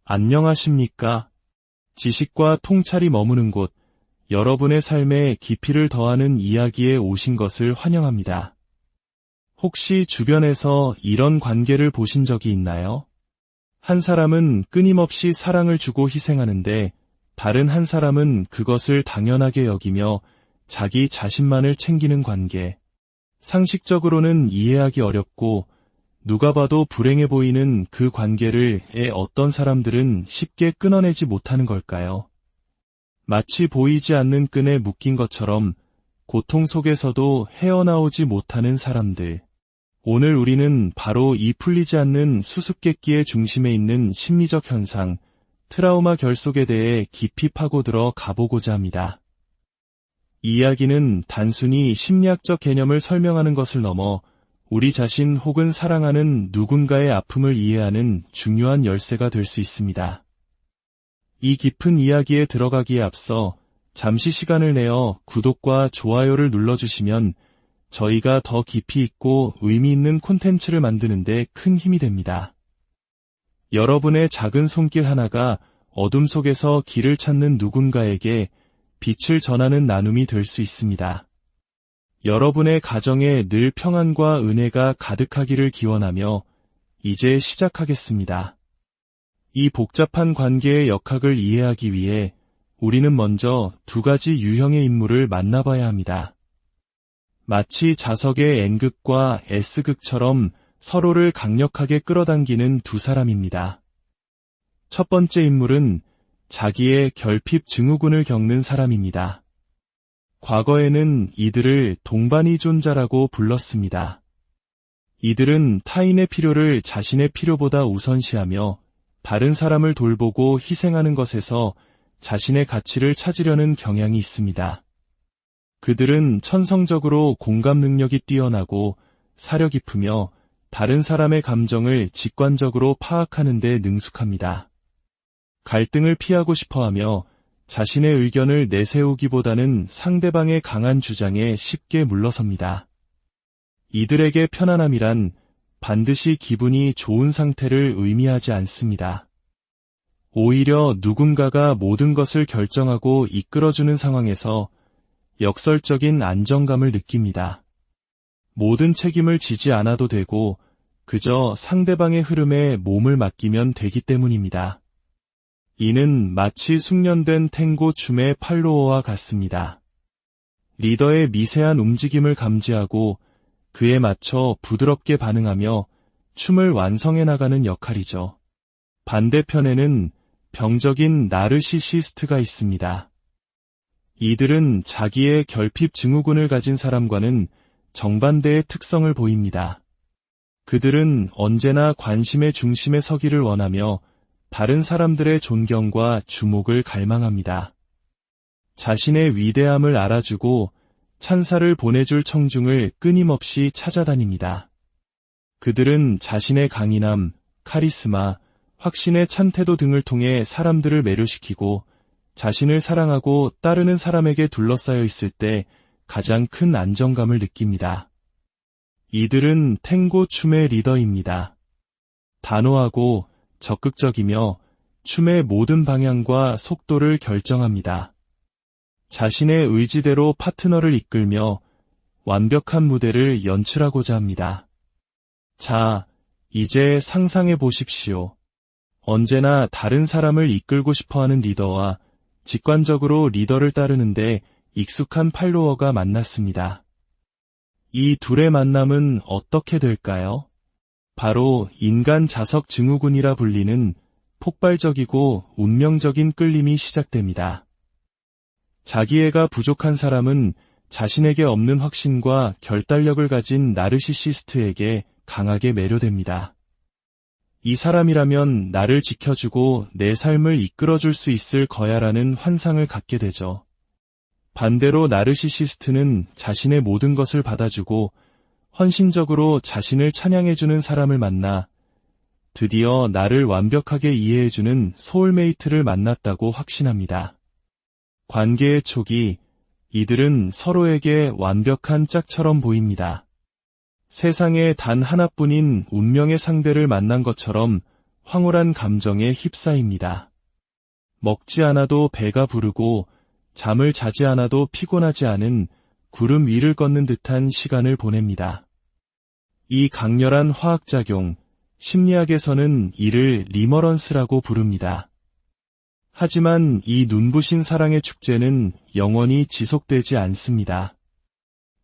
안녕하십니까? 지식과 통찰이 머무는 곳, 여러분의 삶에 깊이를 더하는 이야기에 오신 것을 환영합니다. 혹시 주변에서 이런 관계를 보신 적이 있나요? 한 사람은 끊임없이 사랑을 주고 희생하는데 다른 한 사람은 그것을 당연하게 여기며 자기 자신만을 챙기는 관계. 상식적으로는 이해하기 어렵고 누가 봐도 불행해 보이는 그 관계를 어떤 사람들은 쉽게 끊어내지 못하는 걸까요? 마치 보이지 않는 끈에 묶인 것처럼 고통 속에서도 헤어나오지 못하는 사람들. 오늘 우리는 바로 이 풀리지 않는 수수께끼의 중심에 있는 심리적 현상, 트라우마 결속에 대해 깊이 파고들어 가보고자 합니다. 이 이야기는 단순히 심리학적 개념을 설명하는 것을 넘어 우리 자신 혹은 사랑하는 누군가의 아픔을 이해하는 중요한 열쇠가 될 수 있습니다. 이 깊은 이야기에 들어가기에 앞서 잠시 시간을 내어 구독과 좋아요를 눌러주시면 저희가 더 깊이 있고 의미 있는 콘텐츠를 만드는 데 큰 힘이 됩니다. 여러분의 작은 손길 하나가 어둠 속에서 길을 찾는 누군가에게 빛을 전하는 나눔이 될 수 있습니다. 여러분의 가정에 늘 평안과 은혜가 가득하기를 기원하며 이제 시작하겠습니다. 이 복잡한 관계의 역학을 이해하기 위해 우리는 먼저 두 가지 유형의 인물을 만나봐야 합니다. 마치 자석의 N극과 S극처럼 서로를 강력하게 끌어당기는 두 사람입니다. 첫 번째 인물은 자기의 결핍 증후군을 겪는 사람입니다. 과거에는 이들을 동반이존자라고 불렀습니다. 이들은 타인의 필요를 자신의 필요보다 우선시하며 다른 사람을 돌보고 희생하는 것에서 자신의 가치를 찾으려는 경향이 있습니다. 그들은 천성적으로 공감 능력이 뛰어나고 사려 깊으며 다른 사람의 감정을 직관적으로 파악하는 데 능숙합니다. 갈등을 피하고 싶어하며 자신의 의견을 내세우기보다는 상대방의 강한 주장에 쉽게 물러섭니다. 이들에게 편안함이란 반드시 기분이 좋은 상태를 의미하지 않습니다. 오히려 누군가가 모든 것을 결정하고 이끌어주는 상황에서 역설적인 안정감을 느낍니다. 모든 책임을 지지 않아도 되고 그저 상대방의 흐름에 몸을 맡기면 되기 때문입니다. 이는 마치 숙련된 탱고 춤의 팔로워와 같습니다. 리더의 미세한 움직임을 감지하고 그에 맞춰 부드럽게 반응하며 춤을 완성해 나가는 역할이죠. 반대편에는 병적인 나르시시스트가 있습니다. 이들은 자기의 결핍 증후군을 가진 사람과는 정반대의 특성을 보입니다. 그들은 언제나 관심의 중심에 서기를 원하며 다른 사람들의 존경과 주목을 갈망합니다. 자신의 위대함을 알아주고 찬사를 보내줄 청중을 끊임없이 찾아다닙니다. 그들은 자신의 강인함, 카리스마, 확신의 찬 태도 등을 통해 사람들을 매료시키고 자신을 사랑하고 따르는 사람에게 둘러싸여 있을 때 가장 큰 안정감을 느낍니다. 이들은 탱고 춤의 리더입니다. 단호하고 적극적이며 춤의 모든 방향과 속도를 결정합니다. 자신의 의지대로 파트너를 이끌며 완벽한 무대를 연출하고자 합니다. 자, 이제 상상해 보십시오. 언제나 다른 사람을 이끌고 싶어하는 리더와 직관적으로 리더를 따르는데 익숙한 팔로워가 만났습니다. 이 둘의 만남은 어떻게 될까요? 바로 인간 자석 증후군이라 불리는 폭발적이고 운명적인 끌림이 시작됩니다. 자기애가 부족한 사람은 자신에게 없는 확신과 결단력을 가진 나르시시스트에게 강하게 매료됩니다. 이 사람이라면 나를 지켜주고 내 삶을 이끌어줄 수 있을 거야라는 환상을 갖게 되죠. 반대로 나르시시스트는 자신의 모든 것을 받아주고 헌신적으로 자신을 찬양해주는 사람을 만나 드디어 나를 완벽하게 이해해주는 소울메이트를 만났다고 확신합니다. 관계의 초기, 이들은 서로에게 완벽한 짝처럼 보입니다. 세상에 단 하나뿐인 운명의 상대를 만난 것처럼 황홀한 감정에 휩싸입니다. 먹지 않아도 배가 부르고 잠을 자지 않아도 피곤하지 않은 구름 위를 걷는 듯한 시간을 보냅니다. 이 강렬한 화학작용, 심리학에서는 이를 리머런스라고 부릅니다. 하지만 이 눈부신 사랑의 축제는 영원히 지속되지 않습니다.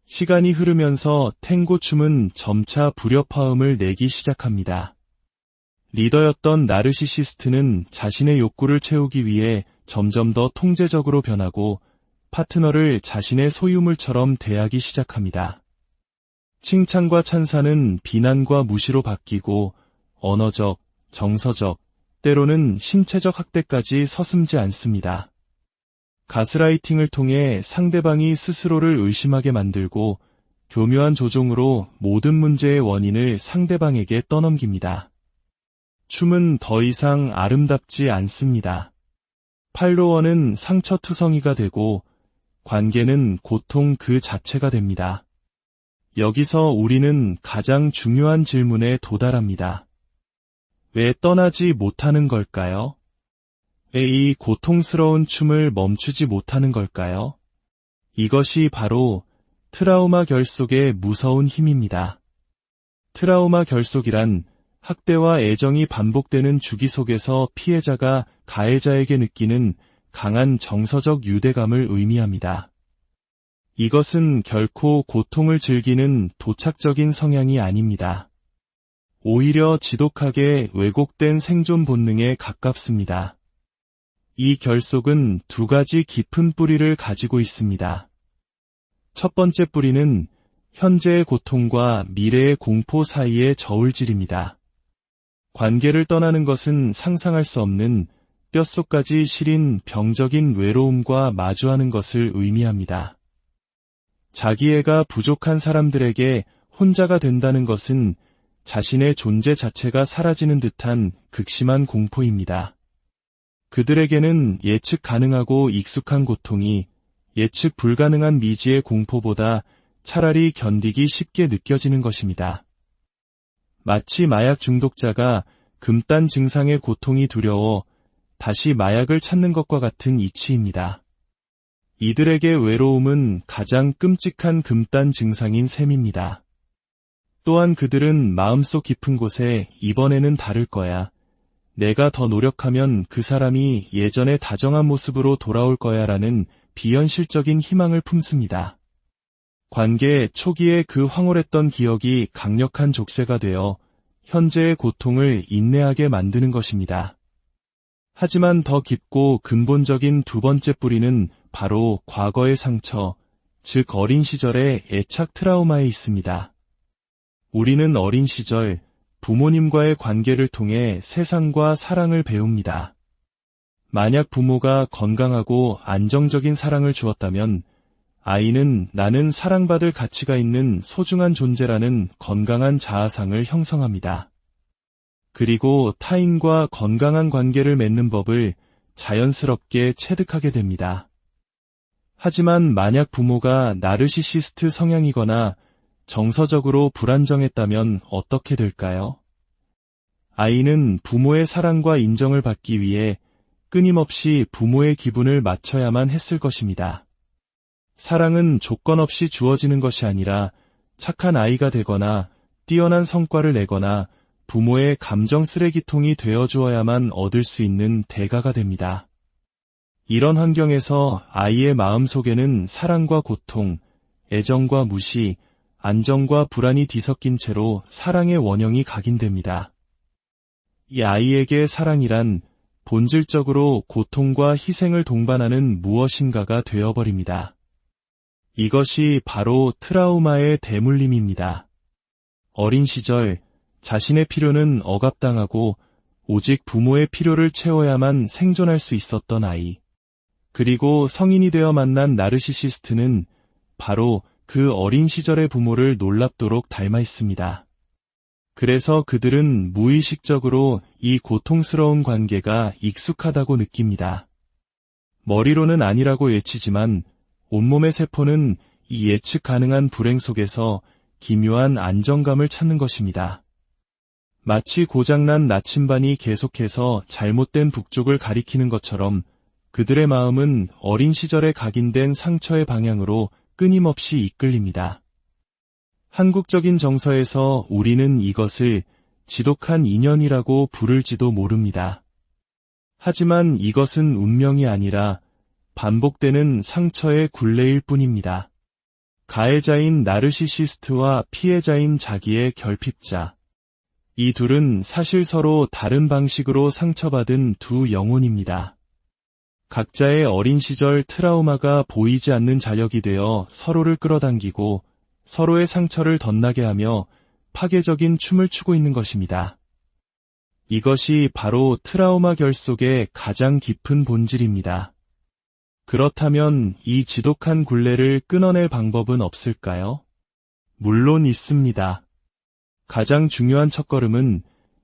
시간이 흐르면서 탱고 춤은 점차 불협화음을 내기 시작합니다. 리더였던 나르시시스트는 자신의 욕구를 채우기 위해 점점 더 통제적으로 변하고 파트너를 자신의 소유물처럼 대하기 시작합니다. 칭찬과 찬사는 비난과 무시로 바뀌고 언어적, 정서적, 때로는 신체적 학대까지 서슴지 않습니다. 가스라이팅을 통해 상대방이 스스로를 의심하게 만들고 교묘한 조종으로 모든 문제의 원인을 상대방에게 떠넘깁니다. 춤은 더 이상 아름답지 않습니다. 팔로워는 상처투성이가 되고 관계는 고통 그 자체가 됩니다. 여기서 우리는 가장 중요한 질문에 도달합니다. 왜 떠나지 못하는 걸까요? 왜 이 고통스러운 춤을 멈추지 못하는 걸까요? 이것이 바로 트라우마 결속의 무서운 힘입니다. 트라우마 결속이란 학대와 애정이 반복되는 주기 속에서 피해자가 가해자에게 느끼는 강한 정서적 유대감을 의미합니다. 이것은 결코 고통을 즐기는 도착적인 성향이 아닙니다. 오히려 지독하게 왜곡된 생존 본능에 가깝습니다. 이 결속은 두 가지 깊은 뿌리를 가지고 있습니다. 첫 번째 뿌리는 현재의 고통과 미래의 공포 사이의 저울질입니다. 관계를 떠나는 것은 상상할 수 없는 뼛속까지 시린 병적인 외로움과 마주하는 것을 의미합니다. 자기애가 부족한 사람들에게 혼자가 된다는 것은 자신의 존재 자체가 사라지는 듯한 극심한 공포입니다. 그들에게는 예측 가능하고 익숙한 고통이 예측 불가능한 미지의 공포보다 차라리 견디기 쉽게 느껴지는 것입니다. 마치 마약 중독자가 금단 증상의 고통이 두려워 다시 마약을 찾는 것과 같은 이치입니다. 이들에게 외로움은 가장 끔찍한 금단 증상인 셈입니다. 또한 그들은 마음속 깊은 곳에 이번에는 다를 거야. 내가 더 노력하면 그 사람이 예전의 다정한 모습으로 돌아올 거야 라는 비현실적인 희망을 품습니다. 관계 초기에 그 황홀했던 기억이 강력한 족쇄가 되어 현재의 고통을 인내하게 만드는 것입니다. 하지만 더 깊고 근본적인 두 번째 뿌리는 바로 과거의 상처, 즉 어린 시절의 애착 트라우마에 있습니다. 우리는 어린 시절 부모님과의 관계를 통해 세상과 사랑을 배웁니다. 만약 부모가 건강하고 안정적인 사랑을 주었다면 아이는 나는 사랑받을 가치가 있는 소중한 존재라는 건강한 자아상을 형성합니다. 그리고 타인과 건강한 관계를 맺는 법을 자연스럽게 체득하게 됩니다. 하지만 만약 부모가 나르시시스트 성향이거나 정서적으로 불안정했다면 어떻게 될까요? 아이는 부모의 사랑과 인정을 받기 위해 끊임없이 부모의 기분을 맞춰야만 했을 것입니다. 사랑은 조건 없이 주어지는 것이 아니라 착한 아이가 되거나 뛰어난 성과를 내거나 부모의 감정 쓰레기통이 되어주어야만 얻을 수 있는 대가가 됩니다. 이런 환경에서 아이의 마음속에는 사랑과 고통, 애정과 무시, 안정과 불안이 뒤섞인 채로 사랑의 원형이 각인됩니다. 이 아이에게 사랑이란 본질적으로 고통과 희생을 동반하는 무엇인가가 되어버립니다. 이것이 바로 트라우마의 대물림입니다. 어린 시절 자신의 필요는 억압당하고 오직 부모의 필요를 채워야만 생존할 수 있었던 아이. 그리고 성인이 되어 만난 나르시시스트는 바로 그 어린 시절의 부모를 놀랍도록 닮아 있습니다. 그래서 그들은 무의식적으로 이 고통스러운 관계가 익숙하다고 느낍니다. 머리로는 아니라고 외치지만 온몸의 세포는 이 예측 가능한 불행 속에서 기묘한 안정감을 찾는 것입니다. 마치 고장난 나침반이 계속해서 잘못된 북쪽을 가리키는 것처럼 그들의 마음은 어린 시절에 각인된 상처의 방향으로 끊임없이 이끌립니다. 한국적인 정서에서 우리는 이것을 지독한 인연이라고 부를지도 모릅니다. 하지만 이것은 운명이 아니라 반복되는 상처의 굴레일 뿐입니다. 가해자인 나르시시스트와 피해자인 자기의 결핍자. 이 둘은 사실 서로 다른 방식으로 상처받은 두 영혼입니다. 각자의 어린 시절 트라우마가 보이지 않는 자력이 되어 서로를 끌어당기고 서로의 상처를 덧나게 하며 파괴적인 춤을 추고 있는 것입니다. 이것이 바로 트라우마 결속의 가장 깊은 본질입니다. 그렇다면 이 지독한 굴레를 끊어낼 방법은 없을까요? 물론 있습니다. 가장 중요한 첫걸음은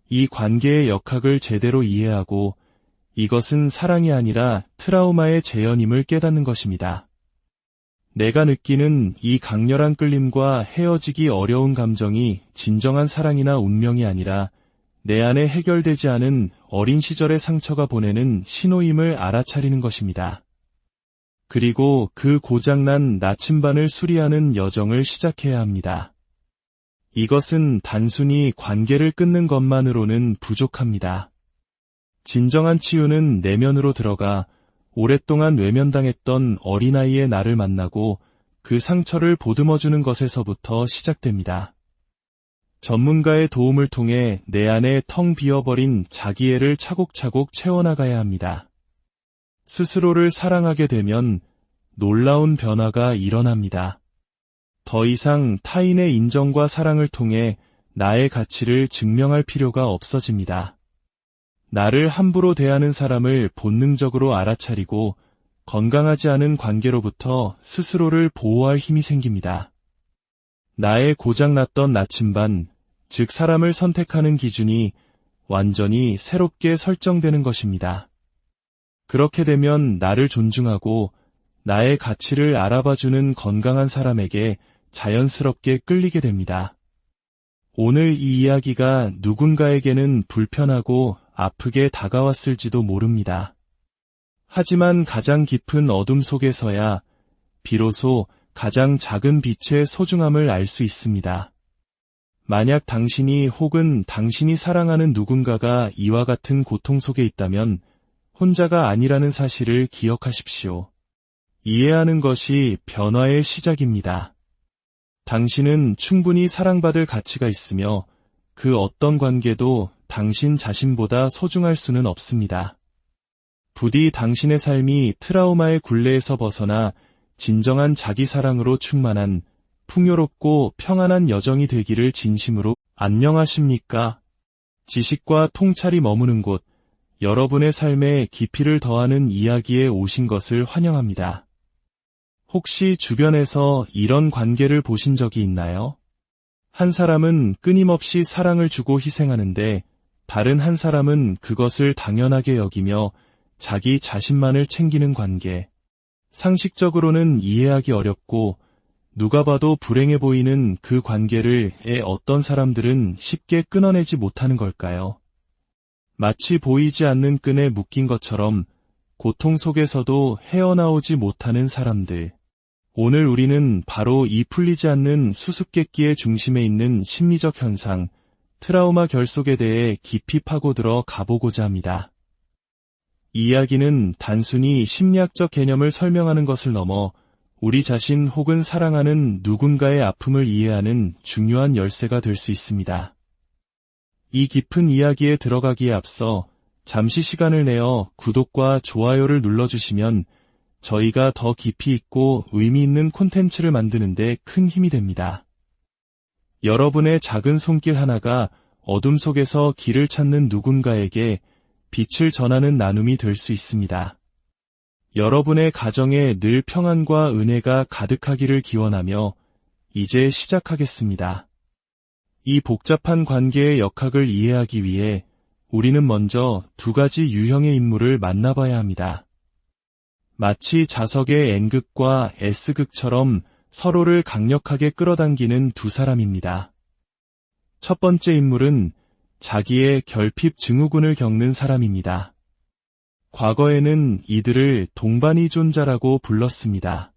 이 관계의 역학을 제대로 이해하고 이것은 사랑이 아니라 트라우마의 재현임을 깨닫는 것입니다. 내가 느끼는 이 강렬한 끌림과 헤어지기 어려운 감정이 진정한 사랑이나 운명이 아니라 내 안에 해결되지 않은 어린 시절의 상처가 보내는 신호임을 알아차리는 것입니다. 그리고 그 고장난 나침반을 수리하는 여정을 시작해야 합니다. 이것은 단순히 관계를 끊는 것만으로는 부족합니다. 진정한 치유는 내면으로 들어가 오랫동안 외면당했던 어린아이의 나를 만나고 그 상처를 보듬어주는 것에서부터 시작됩니다. 전문가의 도움을 통해 내 안에 텅 비어버린 자기애를 차곡차곡 채워나가야 합니다. 스스로를 사랑하게 되면 놀라운 변화가 일어납니다. 더 이상 타인의 인정과 사랑을 통해 나의 가치를 증명할 필요가 없어집니다. 나를 함부로 대하는 사람을 본능적으로 알아차리고 건강하지 않은 관계로부터 스스로를 보호할 힘이 생깁니다. 나의 고장났던 나침반, 즉 사람을 선택하는 기준이 완전히 새롭게 설정되는 것입니다. 그렇게 되면 나를 존중하고 나의 가치를 알아봐주는 건강한 사람에게 자연스럽게 끌리게 됩니다. 오늘 이 이야기가 누군가에게는 불편하고 아프게 다가왔을지도 모릅니다. 하지만 가장 깊은 어둠 속에서야 비로소 가장 작은 빛의 소중함을 알 수 있습니다. 만약 당신이 혹은 당신이 사랑하는 누군가가 이와 같은 고통 속에 있다면 혼자가 아니라는 사실을 기억하십시오. 이해하는 것이 변화의 시작입니다. 당신은 충분히 사랑받을 가치가 있으며 그 어떤 관계도 당신 자신보다 소중할 수는 없습니다. 부디 당신의 삶이 트라우마의 굴레에서 벗어나 진정한 자기 사랑으로 충만한 풍요롭고 평안한 여정이 되기를 진심으로. 안녕하십니까? 지식과 통찰이 머무는 곳, 여러분의 삶에 깊이를 더하는 이야기에 오신 것을 환영합니다. 혹시 주변에서 이런 관계를 보신 적이 있나요? 한 사람은 끊임없이 사랑을 주고 희생하는데 다른 한 사람은 그것을 당연하게 여기며 자기 자신만을 챙기는 관계. 상식적으로는 이해하기 어렵고 누가 봐도 불행해 보이는 그 관계를 어떤 사람들은 쉽게 끊어내지 못하는 걸까요? 마치 보이지 않는 끈에 묶인 것처럼 고통 속에서도 헤어나오지 못하는 사람들. 오늘 우리는 바로 이 풀리지 않는 수수께끼의 중심에 있는 심리적 현상, 트라우마 결속에 대해 깊이 파고들어 가보고자 합니다. 이 이야기는 단순히 심리학적 개념을 설명하는 것을 넘어 우리 자신 혹은 사랑하는 누군가의 아픔을 이해하는 중요한 열쇠가 될 수 있습니다. 이 깊은 이야기에 들어가기에 앞서 잠시 시간을 내어 구독과 좋아요를 눌러주시면 저희가 더 깊이 있고 의미 있는 콘텐츠를 만드는 데 큰 힘이 됩니다. 여러분의 작은 손길 하나가 어둠 속에서 길을 찾는 누군가에게 빛을 전하는 나눔이 될 수 있습니다. 여러분의 가정에 늘 평안과 은혜가 가득하기를 기원하며 이제 시작하겠습니다. 이 복잡한 관계의 역학을 이해하기 위해 우리는 먼저 두 가지 유형의 인물을 만나봐야 합니다. 마치 자석의 N극과 S극처럼 서로를 강력하게 끌어당기는 두 사람입니다. 첫 번째 인물은 자기의 결핍 증후군을 겪는 사람입니다. 과거에는 이들을 동반이존자라고 불렀습니다.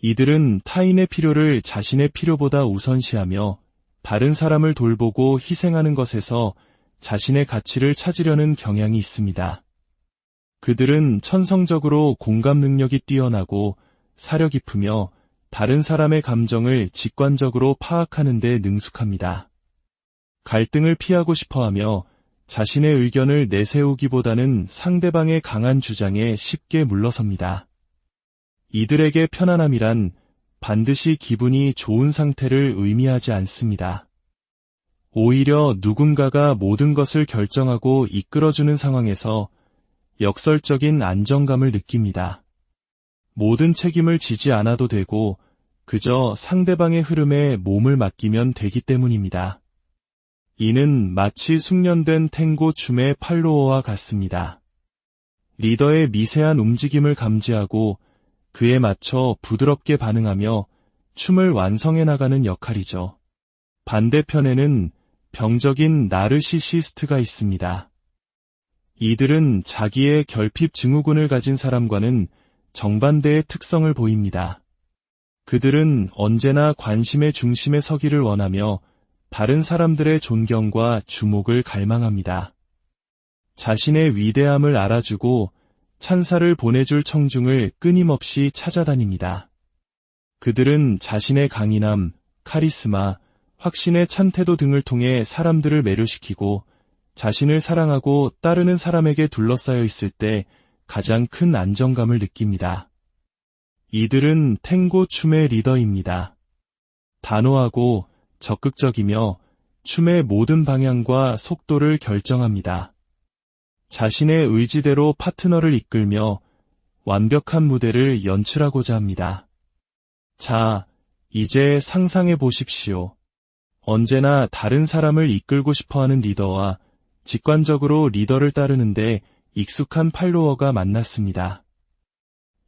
이들은 타인의 필요를 자신의 필요보다 우선시하며 다른 사람을 돌보고 희생하는 것에서 자신의 가치를 찾으려는 경향이 있습니다. 그들은 천성적으로 공감 능력이 뛰어나고 사려 깊으며 다른 사람의 감정을 직관적으로 파악하는 데 능숙합니다. 갈등을 피하고 싶어하며 자신의 의견을 내세우기보다는 상대방의 강한 주장에 쉽게 물러섭니다. 이들에게 편안함이란 반드시 기분이 좋은 상태를 의미하지 않습니다. 오히려 누군가가 모든 것을 결정하고 이끌어주는 상황에서 역설적인 안정감을 느낍니다. 모든 책임을 지지 않아도 되고 그저 상대방의 흐름에 몸을 맡기면 되기 때문입니다. 이는 마치 숙련된 탱고 춤의 팔로워와 같습니다. 리더의 미세한 움직임을 감지하고 그에 맞춰 부드럽게 반응하며 춤을 완성해 나가는 역할이죠. 반대편에는 병적인 나르시시스트가 있습니다. 이들은 자기의 결핍 증후군을 가진 사람과는 정반대의 특성을 보입니다. 그들은 언제나 관심의 중심에 서기를 원하며 다른 사람들의 존경과 주목을 갈망합니다. 자신의 위대함을 알아주고 찬사를 보내줄 청중을 끊임없이 찾아다닙니다. 그들은 자신의 강인함, 카리스마, 확신의 찬 태도 등을 통해 사람들을 매료시키고 자신을 사랑하고 따르는 사람에게 둘러싸여 있을 때 가장 큰 안정감을 느낍니다. 이들은 탱고 춤의 리더입니다. 단호하고 적극적이며 춤의 모든 방향과 속도를 결정합니다. 자신의 의지대로 파트너를 이끌며 완벽한 무대를 연출하고자 합니다. 자, 이제 상상해 보십시오. 언제나 다른 사람을 이끌고 싶어하는 리더와 직관적으로 리더를 따르는데 익숙한 팔로워가 만났습니다.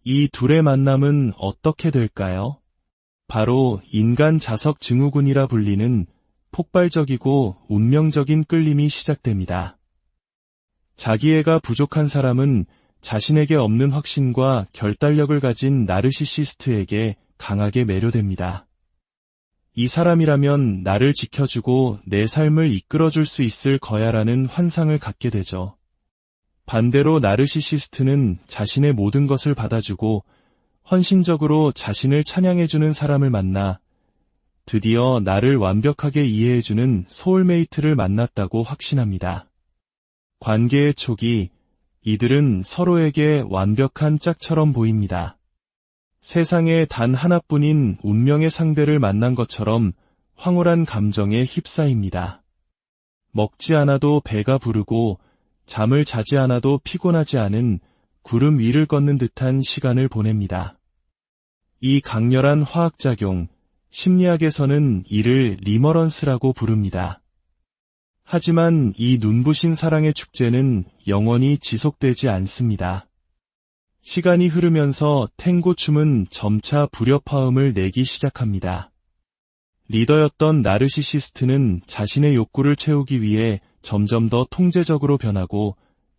이 둘의 만남은 어떻게 될까요? 바로 인간 자석 증후군이라 불리는 폭발적이고 운명적인 끌림이 시작됩니다. 자기애가 부족한 사람은 자신에게 없는 확신과 결단력을 가진 나르시시스트에게 강하게 매료됩니다. 이 사람이라면 나를 지켜주고 내 삶을 이끌어줄 수 있을 거야라는 환상을 갖게 되죠. 반대로 나르시시스트는 자신의 모든 것을 받아주고 헌신적으로 자신을 찬양해주는 사람을 만나 드디어 나를 완벽하게 이해해주는 소울메이트를 만났다고 확신합니다. 관계의 초기, 이들은 서로에게 완벽한 짝처럼 보입니다. 세상에 단 하나뿐인 운명의 상대를 만난 것처럼 황홀한 감정에 휩싸입니다. 먹지 않아도 배가 부르고 잠을 자지 않아도 피곤하지 않은 구름 위를 걷는 듯한 시간을 보냅니다. 이 강렬한 화학작용, 심리학에서는 이를 리머런스라고 부릅니다. 하지만 이 눈부신 사랑의 축제는 영원히 지속되지 않습니다. 시간이 흐르면서 탱고 춤은 점차 불협화음을 내기 시작합니다. 리더였던 나르시시스트는 자신의 욕구를 채우기 위해 점점 더 통제적으로 변하고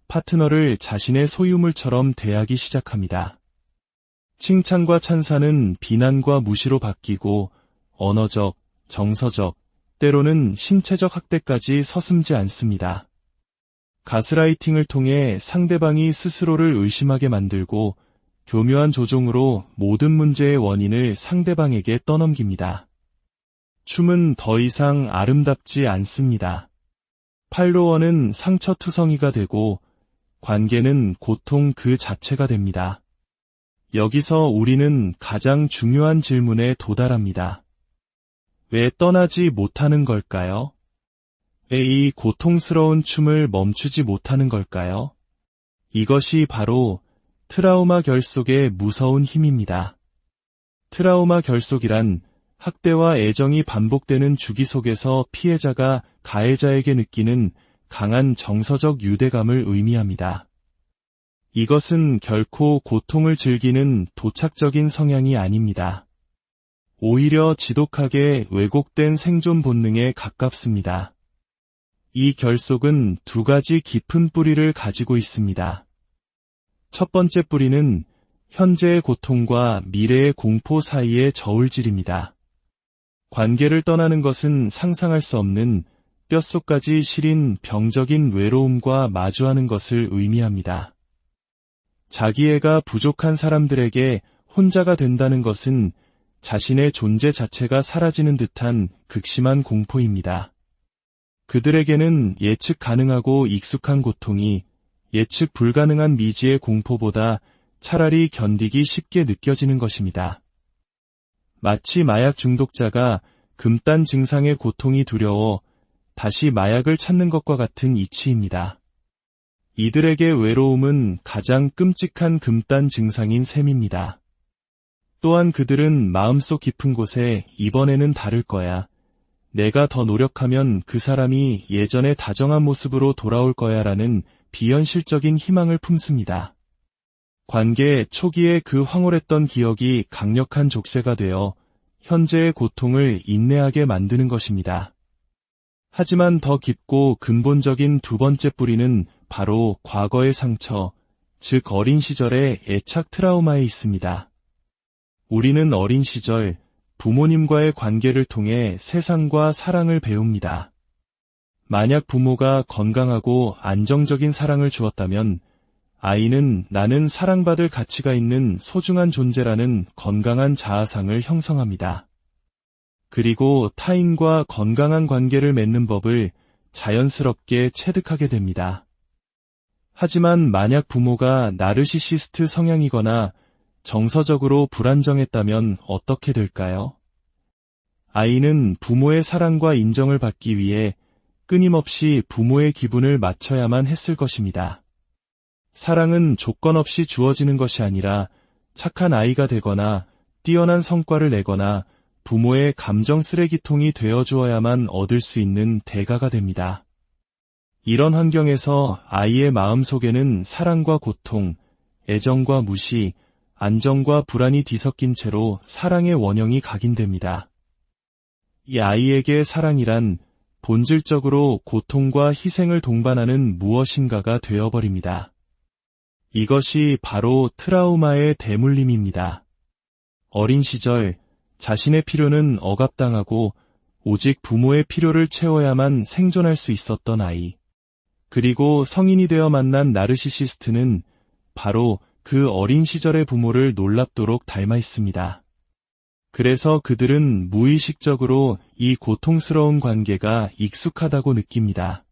파트너를 자신의 소유물처럼 대하기 시작합니다. 칭찬과 찬사는 비난과 무시로 바뀌고 언어적, 정서적, 때로는 신체적 학대까지 서슴지 않습니다. 가스라이팅을 통해 상대방이 스스로를 의심하게 만들고 교묘한 조종으로 모든 문제의 원인을 상대방에게 떠넘깁니다. 춤은 더 이상 아름답지 않습니다. 팔로워는 상처투성이가 되고 관계는 고통 그 자체가 됩니다. 여기서 우리는 가장 중요한 질문에 도달합니다. 왜 떠나지 못하는 걸까요? 왜 이 고통스러운 춤을 멈추지 못하는 걸까요? 이것이 바로 트라우마 결속의 무서운 힘입니다. 트라우마 결속이란 학대와 애정이 반복되는 주기 속에서 피해자가 가해자에게 느끼는 강한 정서적 유대감을 의미합니다. 이것은 결코 고통을 즐기는 도착적인 성향이 아닙니다. 오히려 지독하게 왜곡된 생존 본능에 가깝습니다. 이 결속은 두 가지 깊은 뿌리를 가지고 있습니다. 첫 번째 뿌리는 현재의 고통과 미래의 공포 사이의 저울질입니다. 관계를 떠나는 것은 상상할 수 없는 뼛속까지 시린 병적인 외로움과 마주하는 것을 의미합니다. 자기애가 부족한 사람들에게 혼자가 된다는 것은 자신의 존재 자체가 사라지는 듯한 극심한 공포입니다. 그들에게는 예측 가능하고 익숙한 고통이 예측 불가능한 미지의 공포보다 차라리 견디기 쉽게 느껴지는 것입니다. 마치 마약 중독자가 금단 증상의 고통이 두려워 다시 마약을 찾는 것과 같은 이치입니다. 이들에게 외로움은 가장 끔찍한 금단 증상인 셈입니다. 또한 그들은 마음속 깊은 곳에 이번에는 다를 거야. 내가 더 노력하면 그 사람이 예전의 다정한 모습으로 돌아올 거야 라는 비현실적인 희망을 품습니다. 관계 초기에 그 황홀했던 기억이 강력한 족쇄가 되어 현재의 고통을 인내하게 만드는 것입니다. 하지만 더 깊고 근본적인 두 번째 뿌리는 바로 과거의 상처, 즉 어린 시절의 애착 트라우마에 있습니다. 우리는 어린 시절 부모님과의 관계를 통해 세상과 사랑을 배웁니다. 만약 부모가 건강하고 안정적인 사랑을 주었다면 아이는 나는 사랑받을 가치가 있는 소중한 존재라는 건강한 자아상을 형성합니다. 그리고 타인과 건강한 관계를 맺는 법을 자연스럽게 체득하게 됩니다. 하지만 만약 부모가 나르시시스트 성향이거나 정서적으로 불안정했다면 어떻게 될까요? 아이는 부모의 사랑과 인정을 받기 위해 끊임없이 부모의 기분을 맞춰야만 했을 것입니다. 사랑은 조건 없이 주어지는 것이 아니라 착한 아이가 되거나 뛰어난 성과를 내거나 부모의 감정 쓰레기통이 되어주어야만 얻을 수 있는 대가가 됩니다. 이런 환경에서 아이의 마음속에는 사랑과 고통, 애정과 무시, 안정과 불안이 뒤섞인 채로 사랑의 원형이 각인됩니다. 이 아이에게 사랑이란 본질적으로 고통과 희생을 동반하는 무엇인가가 되어버립니다. 이것이 바로 트라우마의 대물림입니다. 어린 시절 자신의 필요는 억압당하고 오직 부모의 필요를 채워야만 생존할 수 있었던 아이. 그리고 성인이 되어 만난 나르시시스트는 바로 그 어린 시절의 부모를 놀랍도록 닮아 있습니다. 그래서 그들은 무의식적으로 이 고통스러운 관계가 익숙하다고 느낍니다.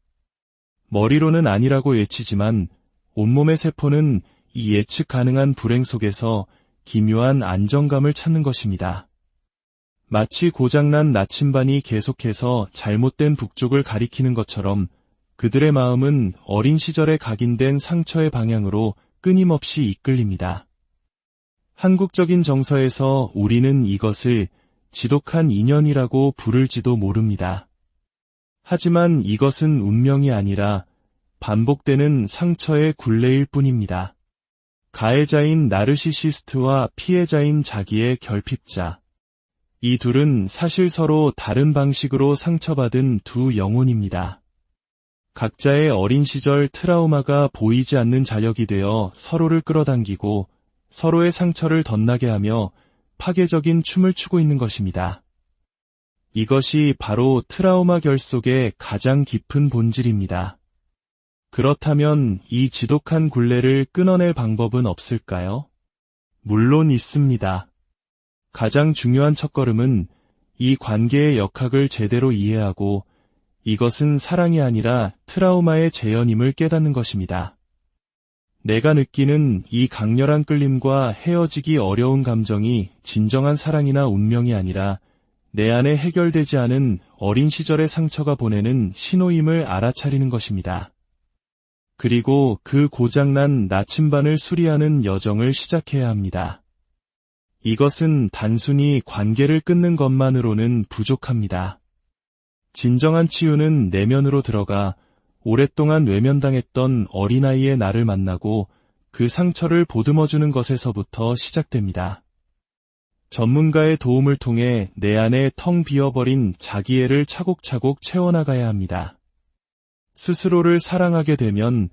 머리로는 아니라고 외치지만 온몸의 세포는 이 예측 가능한 불행 속에서 기묘한 안정감을 찾는 것입니다. 마치 고장난 나침반이 계속해서 잘못된 북쪽을 가리키는 것처럼 그들의 마음은 어린 시절에 각인된 상처의 방향으로 끊임없이 이끌립니다. 한국적인 정서에서 우리는 이것을 지독한 인연이라고 부를지도 모릅니다. 하지만 이것은 운명이 아니라 반복되는 상처의 굴레일 뿐입니다. 가해자인 나르시시스트와 피해자인 자기의 결핍자. 이 둘은 사실 서로 다른 방식으로 상처받은 두 영혼입니다. 각자의 어린 시절 트라우마가 보이지 않는 자력이 되어 서로를 끌어당기고 서로의 상처를 덧나게 하며 파괴적인 춤을 추고 있는 것입니다. 이것이 바로 트라우마 결속의 가장 깊은 본질입니다. 그렇다면 이 지독한 굴레를 끊어낼 방법은 없을까요? 물론 있습니다. 가장 중요한 첫걸음은 이 관계의 역학을 제대로 이해하고 이것은 사랑이 아니라 트라우마의 재현임을 깨닫는 것입니다. 내가 느끼는 이 강렬한 끌림과 헤어지기 어려운 감정이 진정한 사랑이나 운명이 아니라 내 안에 해결되지 않은 어린 시절의 상처가 보내는 신호임을 알아차리는 것입니다. 그리고 그 고장난 나침반을 수리하는 여정을 시작해야 합니다. 이것은 단순히 관계를 끊는 것만으로는 부족합니다. 진정한 치유는 내면으로 들어가 오랫동안 외면당했던 어린아이의 나를 만나고 그 상처를 보듬어주는 것에서부터 시작됩니다. 전문가의 도움을 통해 내 안에 텅 비어버린 자기애를 차곡차곡 채워나가야 합니다. 스스로를 사랑하게 되면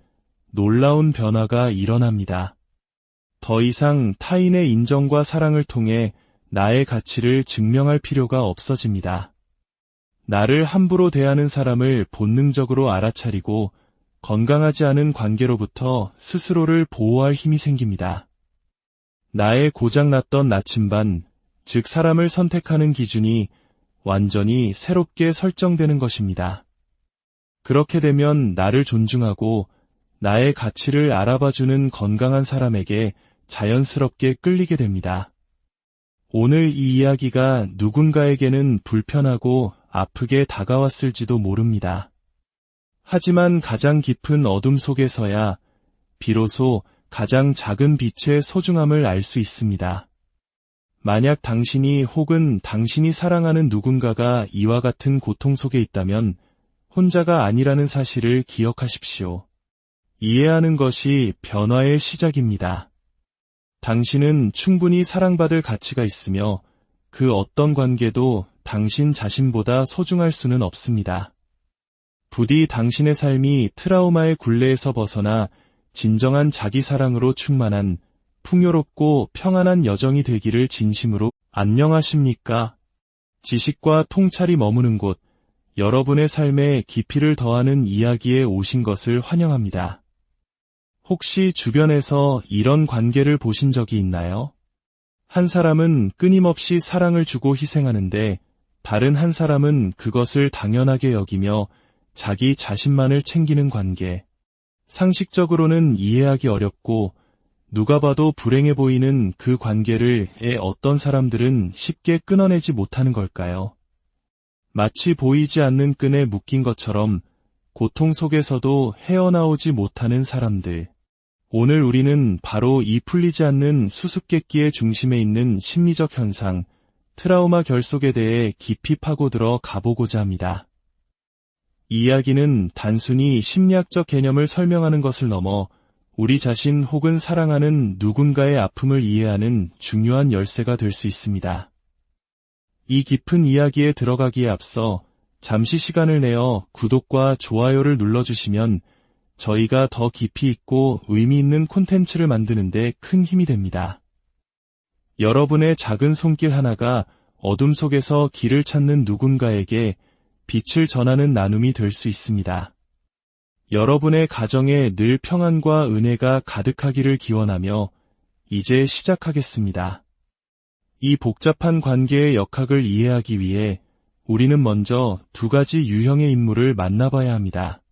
놀라운 변화가 일어납니다. 더 이상 타인의 인정과 사랑을 통해 나의 가치를 증명할 필요가 없어집니다. 나를 함부로 대하는 사람을 본능적으로 알아차리고 건강하지 않은 관계로부터 스스로를 보호할 힘이 생깁니다. 나의 고장났던 나침반, 즉 사람을 선택하는 기준이 완전히 새롭게 설정되는 것입니다. 그렇게 되면 나를 존중하고 나의 가치를 알아봐주는 건강한 사람에게 자연스럽게 끌리게 됩니다. 오늘 이 이야기가 누군가에게는 불편하고 아프게 다가왔을지도 모릅니다. 하지만 가장 깊은 어둠 속에서야 비로소 가장 작은 빛의 소중함을 알 수 있습니다. 만약 당신이 혹은 당신이 사랑하는 누군가가 이와 같은 고통 속에 있다면 혼자가 아니라는 사실을 기억하십시오. 이해하는 것이 변화의 시작입니다. 당신은 충분히 사랑받을 가치가 있으며 그 어떤 관계도 당신 자신보다 소중할 수는 없습니다. 부디 당신의 삶이 트라우마의 굴레에서 벗어나 진정한 자기 사랑으로 충만한 풍요롭고 평안한 여정이 되기를 진심으로. 안녕하십니까? 지식과 통찰이 머무는 곳, 여러분의 삶에 깊이를 더하는 이야기에 오신 것을 환영합니다. 혹시 주변에서 이런 관계를 보신 적이 있나요? 한 사람은 끊임없이 사랑을 주고 희생하는데 다른 한 사람은 그것을 당연하게 여기며 자기 자신만을 챙기는 관계. 상식적으로는 이해하기 어렵고 누가 봐도 불행해 보이는 그 관계를 어떤 사람들은 쉽게 끊어내지 못하는 걸까요? 마치 보이지 않는 끈에 묶인 것처럼 고통 속에서도 헤어나오지 못하는 사람들. 오늘 우리는 바로 이 풀리지 않는 수수께끼의 중심에 있는 심리적 현상, 트라우마 결속에 대해 깊이 파고들어 가보고자 합니다. 이 이야기는 단순히 심리학적 개념을 설명하는 것을 넘어 우리 자신 혹은 사랑하는 누군가의 아픔을 이해하는 중요한 열쇠가 될 수 있습니다. 이 깊은 이야기에 들어가기에 앞서 잠시 시간을 내어 구독과 좋아요를 눌러주시면 저희가 더 깊이 있고 의미 있는 콘텐츠를 만드는 데 큰 힘이 됩니다. 여러분의 작은 손길 하나가 어둠 속에서 길을 찾는 누군가에게 빛을 전하는 나눔이 될 수 있습니다. 여러분의 가정에 늘 평안과 은혜가 가득하기를 기원하며 이제 시작하겠습니다. 이 복잡한 관계의 역학을 이해하기 위해 우리는 먼저 두 가지 유형의 인물을 만나봐야 합니다.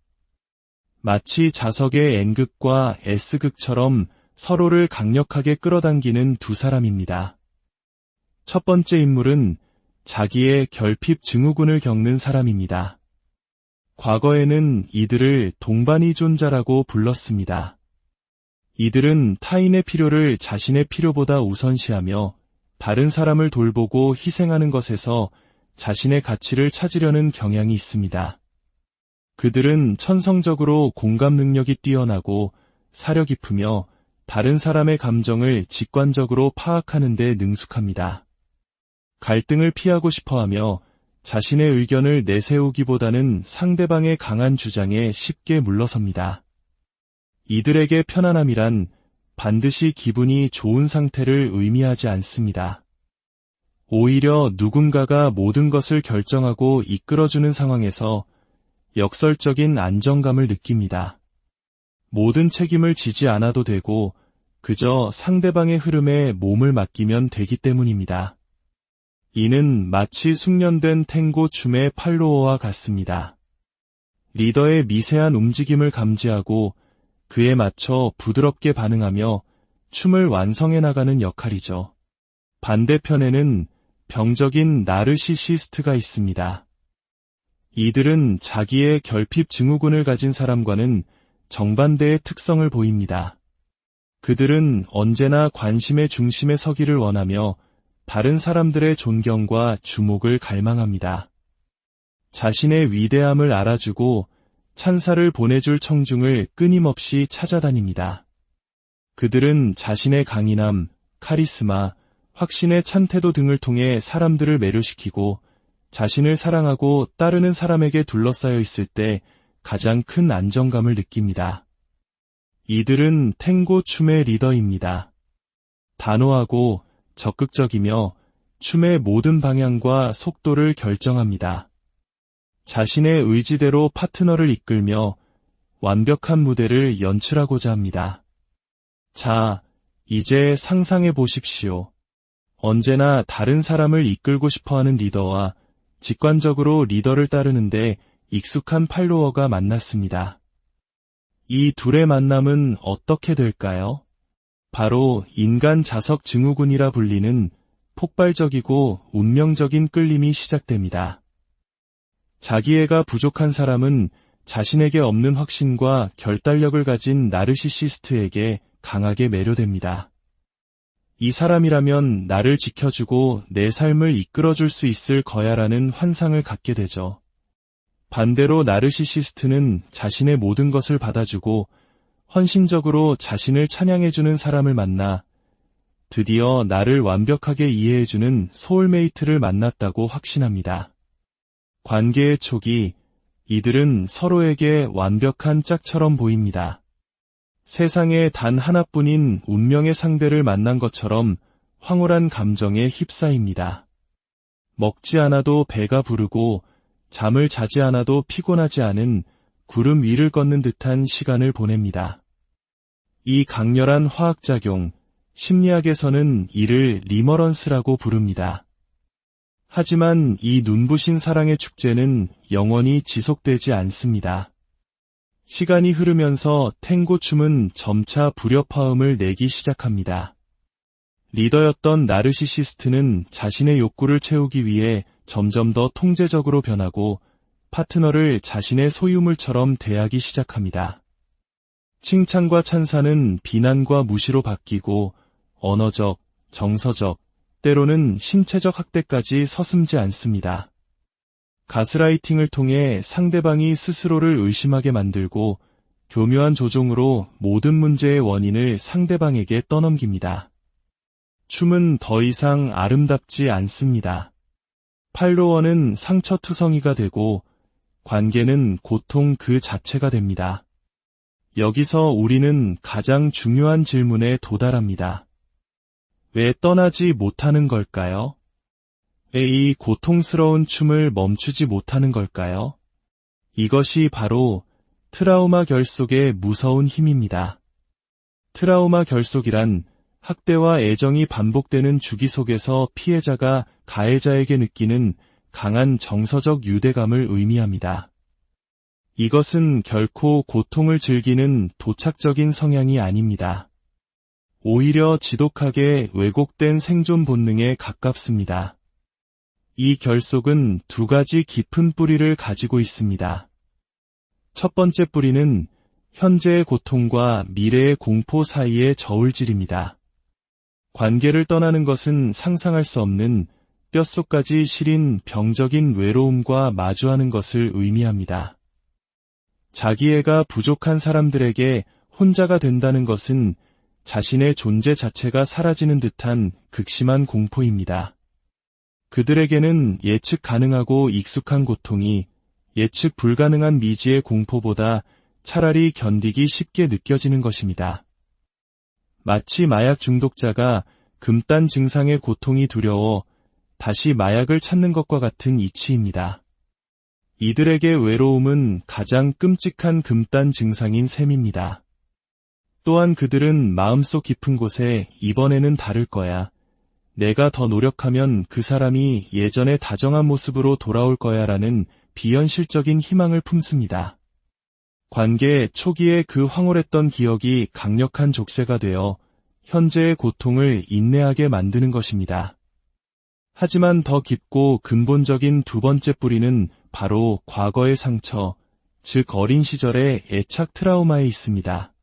마치 자석의 N극과 S극처럼 서로를 강력하게 끌어당기는 두 사람입니다. 첫 번째 인물은 자기의 결핍 증후군을 겪는 사람입니다. 과거에는 이들을 동반이존자라고 불렀습니다. 이들은 타인의 필요를 자신의 필요보다 우선시하며 다른 사람을 돌보고 희생하는 것에서 자신의 가치를 찾으려는 경향이 있습니다. 그들은 천성적으로 공감 능력이 뛰어나고 사려 깊으며 다른 사람의 감정을 직관적으로 파악하는 데 능숙합니다. 갈등을 피하고 싶어하며 자신의 의견을 내세우기보다는 상대방의 강한 주장에 쉽게 물러섭니다. 이들에게 편안함이란 반드시 기분이 좋은 상태를 의미하지 않습니다. 오히려 누군가가 모든 것을 결정하고 이끌어주는 상황에서 역설적인 안정감을 느낍니다. 모든 책임을 지지 않아도 되고 그저 상대방의 흐름에 몸을 맡기면 되기 때문입니다. 이는 마치 숙련된 탱고 춤의 팔로워와 같습니다. 리더의 미세한 움직임을 감지하고 그에 맞춰 부드럽게 반응하며 춤을 완성해 나가는 역할이죠. 반대편에는 병적인 나르시시스트가 있습니다. 이들은 자기의 결핍 증후군을 가진 사람과는 정반대의 특성을 보입니다. 그들은 언제나 관심의 중심에 서기를 원하며 다른 사람들의 존경과 주목을 갈망합니다. 자신의 위대함을 알아주고 찬사를 보내줄 청중을 끊임없이 찾아다닙니다. 그들은 자신의 강인함, 카리스마, 확신의 찬태도 등을 통해 사람들을 매료시키고 자신을 사랑하고 따르는 사람에게 둘러싸여 있을 때 가장 큰 안정감을 느낍니다. 이들은 탱고 춤의 리더입니다. 단호하고 적극적이며 춤의 모든 방향과 속도를 결정합니다. 자신의 의지대로 파트너를 이끌며 완벽한 무대를 연출하고자 합니다. 자, 이제 상상해 보십시오. 언제나 다른 사람을 이끌고 싶어하는 리더와 직관적으로 리더를 따르는데 익숙한 팔로워가 만났습니다. 이 둘의 만남은 어떻게 될까요? 바로 인간 자석 증후군이라 불리는 폭발적이고 운명적인 끌림이 시작됩니다. 자기애가 부족한 사람은 자신에게 없는 확신과 결단력을 가진 나르시시스트에게 강하게 매료됩니다. 이 사람이라면 나를 지켜주고 내 삶을 이끌어줄 수 있을 거야라는 환상을 갖게 되죠. 반대로 나르시시스트는 자신의 모든 것을 받아주고 헌신적으로 자신을 찬양해주는 사람을 만나 드디어 나를 완벽하게 이해해주는 소울메이트를 만났다고 확신합니다. 관계의 초기, 이들은 서로에게 완벽한 짝처럼 보입니다. 세상에 단 하나뿐인 운명의 상대를 만난 것처럼 황홀한 감정에 휩싸입니다. 먹지 않아도 배가 부르고 잠을 자지 않아도 피곤하지 않은 구름 위를 걷는 듯한 시간을 보냅니다. 이 강렬한 화학작용, 심리학에서는 이를 리머런스라고 부릅니다. 하지만 이 눈부신 사랑의 축제는 영원히 지속되지 않습니다. 시간이 흐르면서 탱고 춤은 점차 불협화음을 내기 시작합니다. 리더였던 나르시시스트는 자신의 욕구를 채우기 위해 점점 더 통제적으로 변하고 파트너를 자신의 소유물처럼 대하기 시작합니다. 칭찬과 찬사는 비난과 무시로 바뀌고 언어적, 정서적, 때로는 신체적 학대까지 서슴지 않습니다. 가스라이팅을 통해 상대방이 스스로를 의심하게 만들고 교묘한 조종으로 모든 문제의 원인을 상대방에게 떠넘깁니다. 춤은 더 이상 아름답지 않습니다. 팔로워는 상처투성이가 되고 관계는 고통 그 자체가 됩니다. 여기서 우리는 가장 중요한 질문에 도달합니다. 왜 떠나지 못하는 걸까요? 왜 이 고통스러운 춤을 멈추지 못하는 걸까요? 이것이 바로 트라우마 결속의 무서운 힘입니다. 트라우마 결속이란 학대와 애정이 반복되는 주기 속에서 피해자가 가해자에게 느끼는 강한 정서적 유대감을 의미합니다. 이것은 결코 고통을 즐기는 도착적인 성향이 아닙니다. 오히려 지독하게 왜곡된 생존 본능에 가깝습니다. 이 결속은 두 가지 깊은 뿌리를 가지고 있습니다. 첫 번째 뿌리는 현재의 고통과 미래의 공포 사이의 저울질입니다. 관계를 떠나는 것은 상상할 수 없는 뼛속까지 시린 병적인 외로움과 마주하는 것을 의미합니다. 자기애가 부족한 사람들에게 혼자가 된다는 것은 자신의 존재 자체가 사라지는 듯한 극심한 공포입니다. 그들에게는 예측 가능하고 익숙한 고통이 예측 불가능한 미지의 공포보다 차라리 견디기 쉽게 느껴지는 것입니다. 마치 마약 중독자가 금단 증상의 고통이 두려워 다시 마약을 찾는 것과 같은 이치입니다. 이들에게 외로움은 가장 끔찍한 금단 증상인 셈입니다. 또한 그들은 마음속 깊은 곳에 이번에는 다를 거야. 내가 더 노력하면 그 사람이 예전의 다정한 모습으로 돌아올 거야 라는 비현실적인 희망을 품습니다. 관계 초기에 그 황홀했던 기억이 강력한 족쇄가 되어 현재의 고통을 인내하게 만드는 것입니다. 하지만 더 깊고 근본적인 두 번째 뿌리는 바로 과거의 상처, 즉 어린 시절의 애착 트라우마에 있습니다.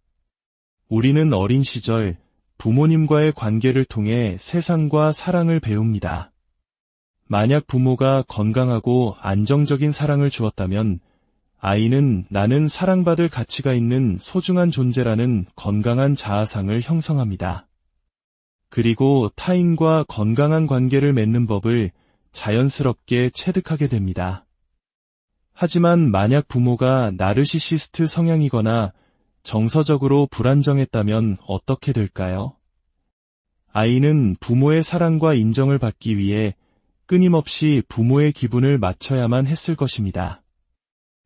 우리는 어린 시절 부모님과의 관계를 통해 세상과 사랑을 배웁니다. 만약 부모가 건강하고 안정적인 사랑을 주었다면 아이는 나는 사랑받을 가치가 있는 소중한 존재라는 건강한 자아상을 형성합니다. 그리고 타인과 건강한 관계를 맺는 법을 자연스럽게 체득하게 됩니다. 하지만 만약 부모가 나르시시스트 성향이거나 정서적으로 불안정했다면 어떻게 될까요? 아이는 부모의 사랑과 인정을 받기 위해 끊임없이 부모의 기분을 맞춰야만 했을 것입니다.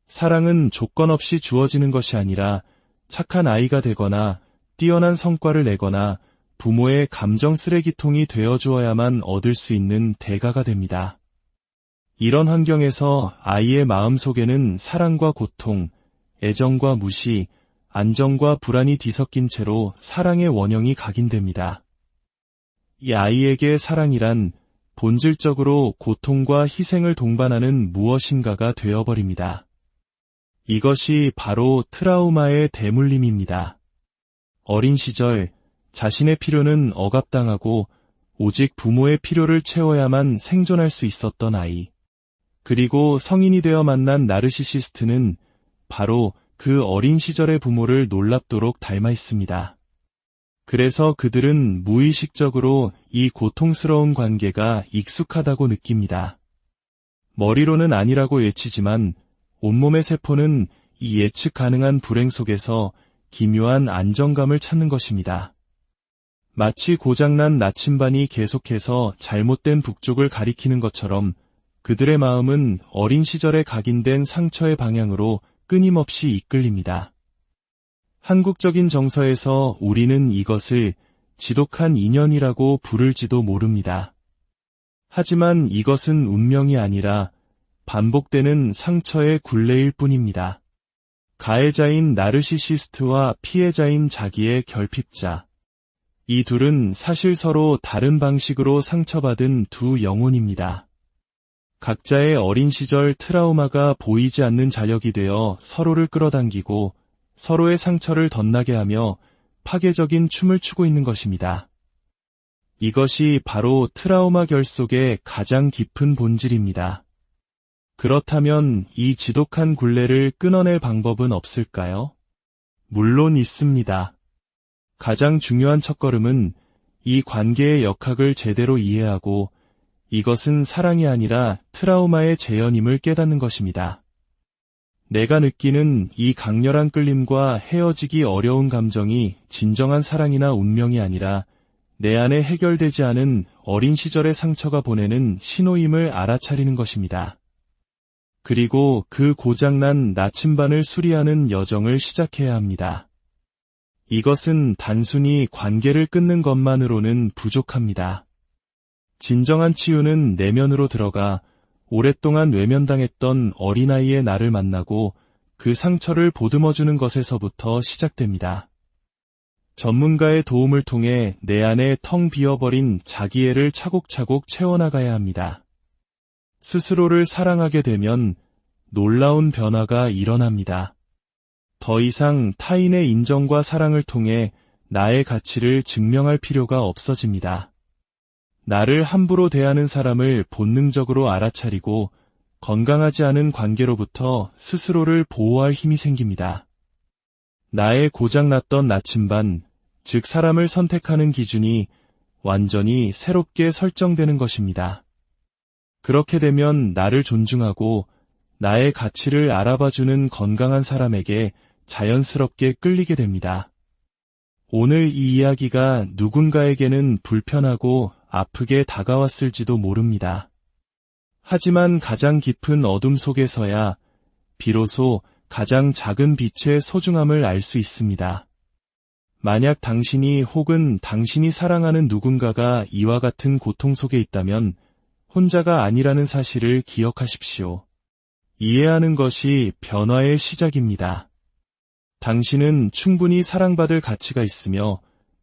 사랑은 조건 없이 주어지는 것이 아니라 착한 아이가 되거나 뛰어난 성과를 내거나 부모의 감정 쓰레기통이 되어주어야만 얻을 수 있는 대가가 됩니다. 이런 환경에서 아이의 마음속에는 사랑과 고통, 애정과 무시, 안정과 불안이 뒤섞인 채로 사랑의 원형이 각인됩니다. 이 아이에게 사랑이란 본질적으로 고통과 희생을 동반하는 무엇인가가 되어버립니다. 이것이 바로 트라우마의 대물림입니다. 어린 시절 자신의 필요는 억압당하고 오직 부모의 필요를 채워야만 생존할 수 있었던 아이. 그리고 성인이 되어 만난 나르시시스트는 바로 그 어린 시절의 부모를 놀랍도록 닮아 있습니다. 그래서 그들은 무의식적으로 이 고통스러운 관계가 익숙하다고 느낍니다. 머리로는 아니라고 외치지만 온몸의 세포는 이 예측 가능한 불행 속에서 기묘한 안정감을 찾는 것입니다. 마치 고장난 나침반이 계속해서 잘못된 북쪽을 가리키는 것처럼 그들의 마음은 어린 시절에 각인된 상처의 방향으로 끊임없이 이끌립니다. 한국적인 정서에서 우리는 이것을 지독한 인연이라고 부를지도 모릅니다. 하지만 이것은 운명이 아니라 반복되는 상처의 굴레일 뿐입니다. 가해자인 나르시시스트와 피해자인 자기의 결핍자. 이 둘은 사실 서로 다른 방식으로 상처받은 두 영혼입니다. 각자의 어린 시절 트라우마가 보이지 않는 자력이 되어 서로를 끌어당기고 서로의 상처를 덧나게 하며 파괴적인 춤을 추고 있는 것입니다. 이것이 바로 트라우마 결속의 가장 깊은 본질입니다. 그렇다면 이 지독한 굴레를 끊어낼 방법은 없을까요? 물론 있습니다. 가장 중요한 첫걸음은 이 관계의 역학을 제대로 이해하고 이것은 사랑이 아니라 트라우마의 재현임을 깨닫는 것입니다. 내가 느끼는 이 강렬한 끌림과 헤어지기 어려운 감정이 진정한 사랑이나 운명이 아니라 내 안에 해결되지 않은 어린 시절의 상처가 보내는 신호임을 알아차리는 것입니다. 그리고 그 고장난 나침반을 수리하는 여정을 시작해야 합니다. 이것은 단순히 관계를 끊는 것만으로는 부족합니다. 진정한 치유는 내면으로 들어가 오랫동안 외면당했던 어린아이의 나를 만나고 그 상처를 보듬어주는 것에서부터 시작됩니다. 전문가의 도움을 통해 내 안에 텅 비어버린 자기애를 차곡차곡 채워나가야 합니다. 스스로를 사랑하게 되면 놀라운 변화가 일어납니다. 더 이상 타인의 인정과 사랑을 통해 나의 가치를 증명할 필요가 없어집니다. 나를 함부로 대하는 사람을 본능적으로 알아차리고 건강하지 않은 관계로부터 스스로를 보호할 힘이 생깁니다. 나의 고장났던 나침반, 즉 사람을 선택하는 기준이 완전히 새롭게 설정되는 것입니다. 그렇게 되면 나를 존중하고 나의 가치를 알아봐주는 건강한 사람에게 자연스럽게 끌리게 됩니다. 오늘 이 이야기가 누군가에게는 불편하고 아프게 다가왔을지도 모릅니다. 하지만 가장 깊은 어둠 속에서야 비로소 가장 작은 빛의 소중함을 알 수 있습니다. 만약 당신이 혹은 당신이 사랑하는 누군가가 이와 같은 고통 속에 있다면 혼자가 아니라는 사실을 기억하십시오. 이해하는 것이 변화의 시작입니다. 당신은 충분히 사랑받을 가치가 있으며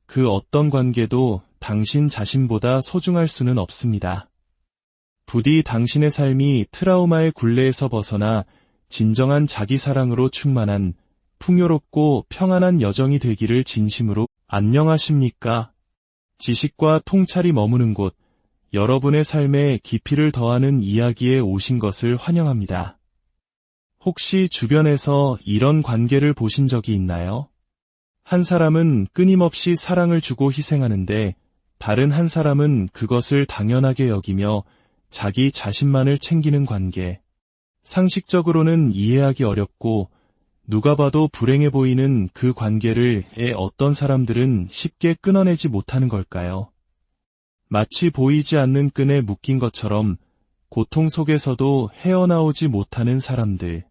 그 어떤 관계도 당신 자신보다 소중할 수는 없습니다. 부디 당신의 삶이 트라우마의 굴레에서 벗어나 진정한 자기 사랑으로 충만한 풍요롭고 평안한 여정이 되기를 진심으로. 안녕하십니까? 지식과 통찰이 머무는 곳, 여러분의 삶에 깊이를 더하는 이야기에 오신 것을 환영합니다. 혹시 주변에서 이런 관계를 보신 적이 있나요? 한 사람은 끊임없이 사랑을 주고 희생하는데 다른 한 사람은 그것을 당연하게 여기며 자기 자신만을 챙기는 관계. 상식적으로는 이해하기 어렵고 누가 봐도 불행해 보이는 그 관계를 어떤 사람들은 쉽게 끊어내지 못하는 걸까요? 마치 보이지 않는 끈에 묶인 것처럼 고통 속에서도 헤어나오지 못하는 사람들.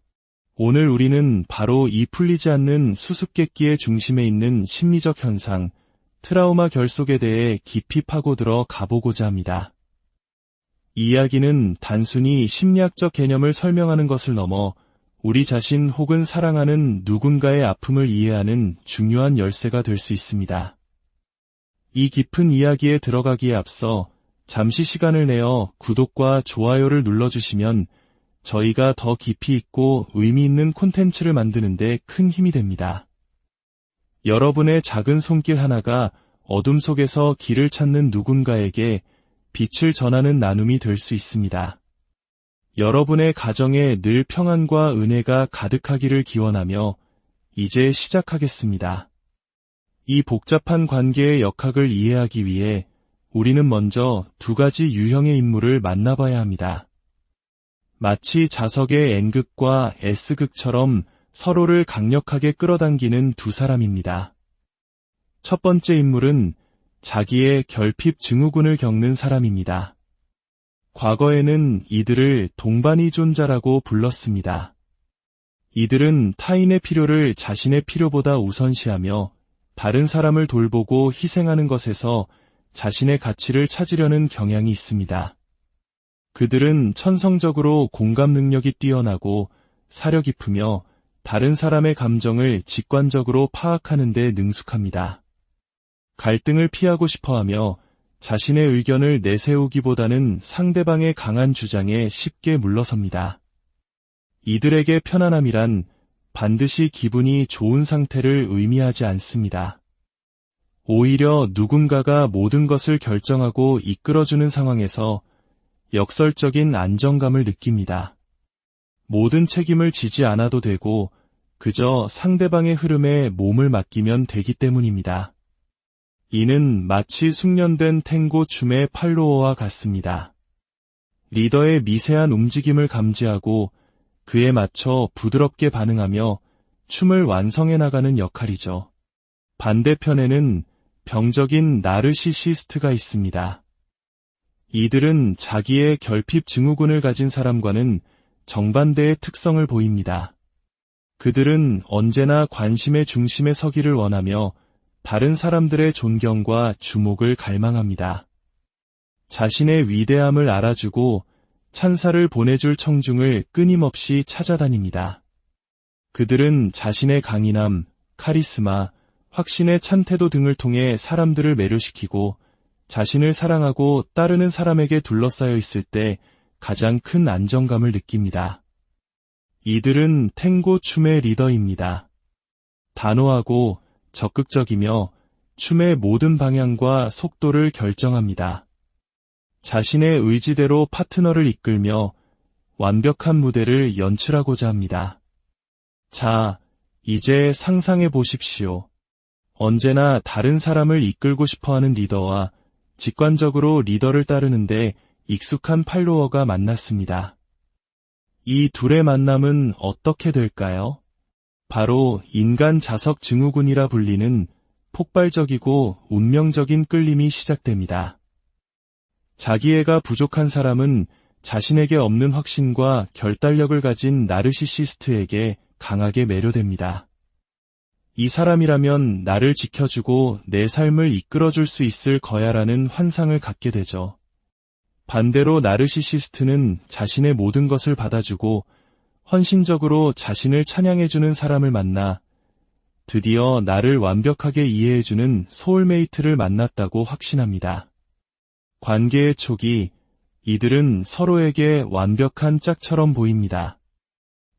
오늘 우리는 바로 이 풀리지 않는 수수께끼의 중심에 있는 심리적 현상, 트라우마 결속에 대해 깊이 파고들어 가보고자 합니다. 이 이야기는 단순히 심리학적 개념을 설명하는 것을 넘어 우리 자신 혹은 사랑하는 누군가의 아픔을 이해하는 중요한 열쇠가 될 수 있습니다. 이 깊은 이야기에 들어가기에 앞서 잠시 시간을 내어 구독과 좋아요를 눌러주시면 저희가 더 깊이 있고 의미 있는 콘텐츠를 만드는 데 큰 힘이 됩니다. 여러분의 작은 손길 하나가 어둠 속에서 길을 찾는 누군가에게 빛을 전하는 나눔이 될 수 있습니다. 여러분의 가정에 늘 평안과 은혜가 가득하기를 기원하며 이제 시작하겠습니다. 이 복잡한 관계의 역학을 이해하기 위해 우리는 먼저 두 가지 유형의 인물을 만나봐야 합니다. 마치 자석의 N극과 S극처럼 서로를 강력하게 끌어당기는 두 사람입니다. 첫 번째 인물은 자기의 결핍 증후군을 겪는 사람입니다. 과거에는 이들을 동반이존자라고 불렀습니다. 이들은 타인의 필요를 자신의 필요보다 우선시하며 다른 사람을 돌보고 희생하는 것에서 자신의 가치를 찾으려는 경향이 있습니다. 그들은 천성적으로 공감 능력이 뛰어나고 사려 깊으며 다른 사람의 감정을 직관적으로 파악하는 데 능숙합니다. 갈등을 피하고 싶어하며 자신의 의견을 내세우기보다는 상대방의 강한 주장에 쉽게 물러섭니다. 이들에게 편안함이란 반드시 기분이 좋은 상태를 의미하지 않습니다. 오히려 누군가가 모든 것을 결정하고 이끌어주는 상황에서 역설적인 안정감을 느낍니다. 모든 책임을 지지 않아도 되고 그저 상대방의 흐름에 몸을 맡기면 되기 때문입니다. 이는 마치 숙련된 탱고 춤의 팔로워와 같습니다. 리더의 미세한 움직임을 감지하고 그에 맞춰 부드럽게 반응하며 춤을 완성해 나가는 역할이죠. 반대편에는 병적인 나르시시스트가 있습니다. 이들은 자기의 결핍 증후군을 가진 사람과는 정반대의 특성을 보입니다. 그들은 언제나 관심의 중심에 서기를 원하며 다른 사람들의 존경과 주목을 갈망합니다. 자신의 위대함을 알아주고 찬사를 보내줄 청중을 끊임없이 찾아다닙니다. 그들은 자신의 강인함, 카리스마, 확신의 찬 태도 등을 통해 사람들을 매료시키고 자신을 사랑하고 따르는 사람에게 둘러싸여 있을 때 가장 큰 안정감을 느낍니다. 이들은 탱고 춤의 리더입니다. 단호하고 적극적이며 춤의 모든 방향과 속도를 결정합니다. 자신의 의지대로 파트너를 이끌며 완벽한 무대를 연출하고자 합니다. 자, 이제 상상해 보십시오. 언제나 다른 사람을 이끌고 싶어하는 리더와 직관적으로 리더를 따르는데 익숙한 팔로워가 만났습니다. 이 둘의 만남은 어떻게 될까요? 바로 인간 자석 증후군이라 불리는 폭발적이고 운명적인 끌림이 시작됩니다. 자기애가 부족한 사람은 자신에게 없는 확신과 결단력을 가진 나르시시스트에게 강하게 매료됩니다. 이 사람이라면 나를 지켜주고 내 삶을 이끌어줄 수 있을 거야라는 환상을 갖게 되죠. 반대로 나르시시스트는 자신의 모든 것을 받아주고 헌신적으로 자신을 찬양해주는 사람을 만나 드디어 나를 완벽하게 이해해주는 소울메이트를 만났다고 확신합니다. 관계의 초기, 이들은 서로에게 완벽한 짝처럼 보입니다.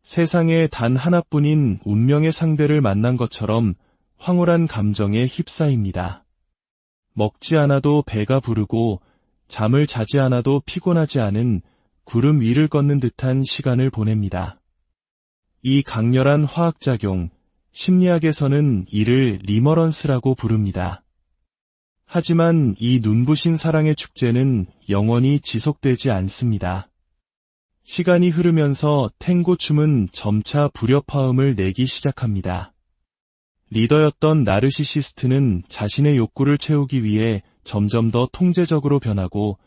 세상에 단 하나뿐인 운명의 상대를 만난 것처럼 황홀한 감정에 휩싸입니다. 먹지 않아도 배가 부르고 잠을 자지 않아도 피곤하지 않은 구름 위를 걷는 듯한 시간을 보냅니다. 이 강렬한 화학작용, 심리학에서는 이를 리머런스라고 부릅니다. 하지만 이 눈부신 사랑의 축제는 영원히 지속되지 않습니다. 시간이 흐르면서 탱고 춤은 점차 불협화음을 내기 시작합니다. 리더였던 나르시시스트는 자신의 욕구를 채우기 위해 점점 더 통제적으로 변하고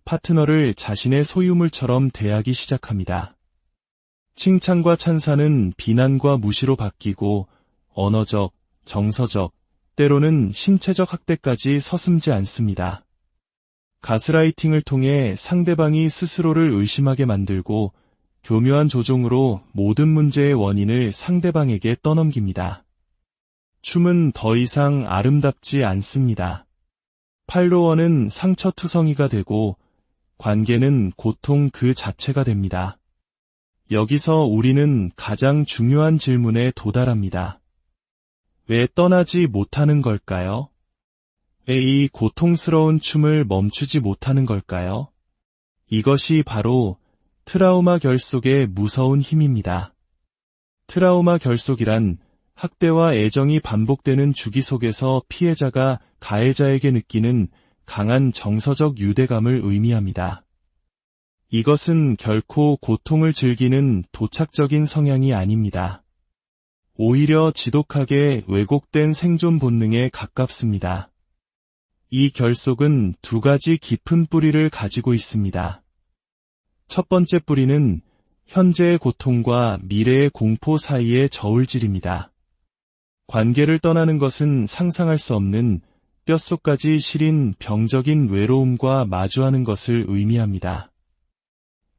파트너를 자신의 소유물처럼 대하기 시작합니다. 칭찬과 찬사는 비난과 무시로 바뀌고 언어적, 정서적, 때로는 신체적 학대까지 서슴지 않습니다. 가스라이팅을 통해 상대방이 스스로를 의심하게 만들고 교묘한 조종으로 모든 문제의 원인을 상대방에게 떠넘깁니다. 춤은 더 이상 아름답지 않습니다. 팔로워는 상처투성이가 되고 관계는 고통 그 자체가 됩니다. 여기서 우리는 가장 중요한 질문에 도달합니다. 왜 떠나지 못하는 걸까요? 왜 이 고통스러운 춤을 멈추지 못하는 걸까요? 이것이 바로 트라우마 결속의 무서운 힘입니다. 트라우마 결속이란 학대와 애정이 반복되는 주기 속에서 피해자가 가해자에게 느끼는 강한 정서적 유대감을 의미합니다. 이것은 결코 고통을 즐기는 도착적인 성향이 아닙니다. 오히려 지독하게 왜곡된 생존 본능에 가깝습니다. 이 결속은 두 가지 깊은 뿌리를 가지고 있습니다. 첫 번째 뿌리는 현재의 고통과 미래의 공포 사이의 저울질입니다. 관계를 떠나는 것은 상상할 수 없는 뼛속까지 시린 병적인 외로움과 마주하는 것을 의미합니다.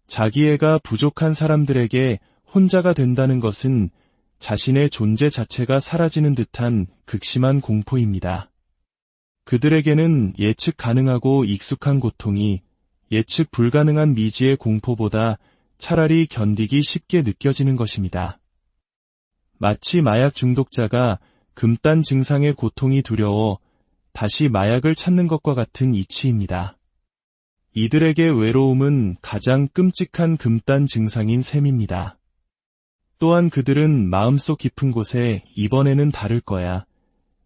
자기애가 부족한 사람들에게 혼자가 된다는 것은 자신의 존재 자체가 사라지는 듯한 극심한 공포입니다. 그들에게는 예측 가능하고 익숙한 고통이 예측 불가능한 미지의 공포보다 차라리 견디기 쉽게 느껴지는 것입니다. 마치 마약 중독자가 금단 증상의 고통이 두려워 다시 마약을 찾는 것과 같은 이치입니다. 이들에게 외로움은 가장 끔찍한 금단 증상인 셈입니다. 또한 그들은 마음속 깊은 곳에 이번에는 다를 거야.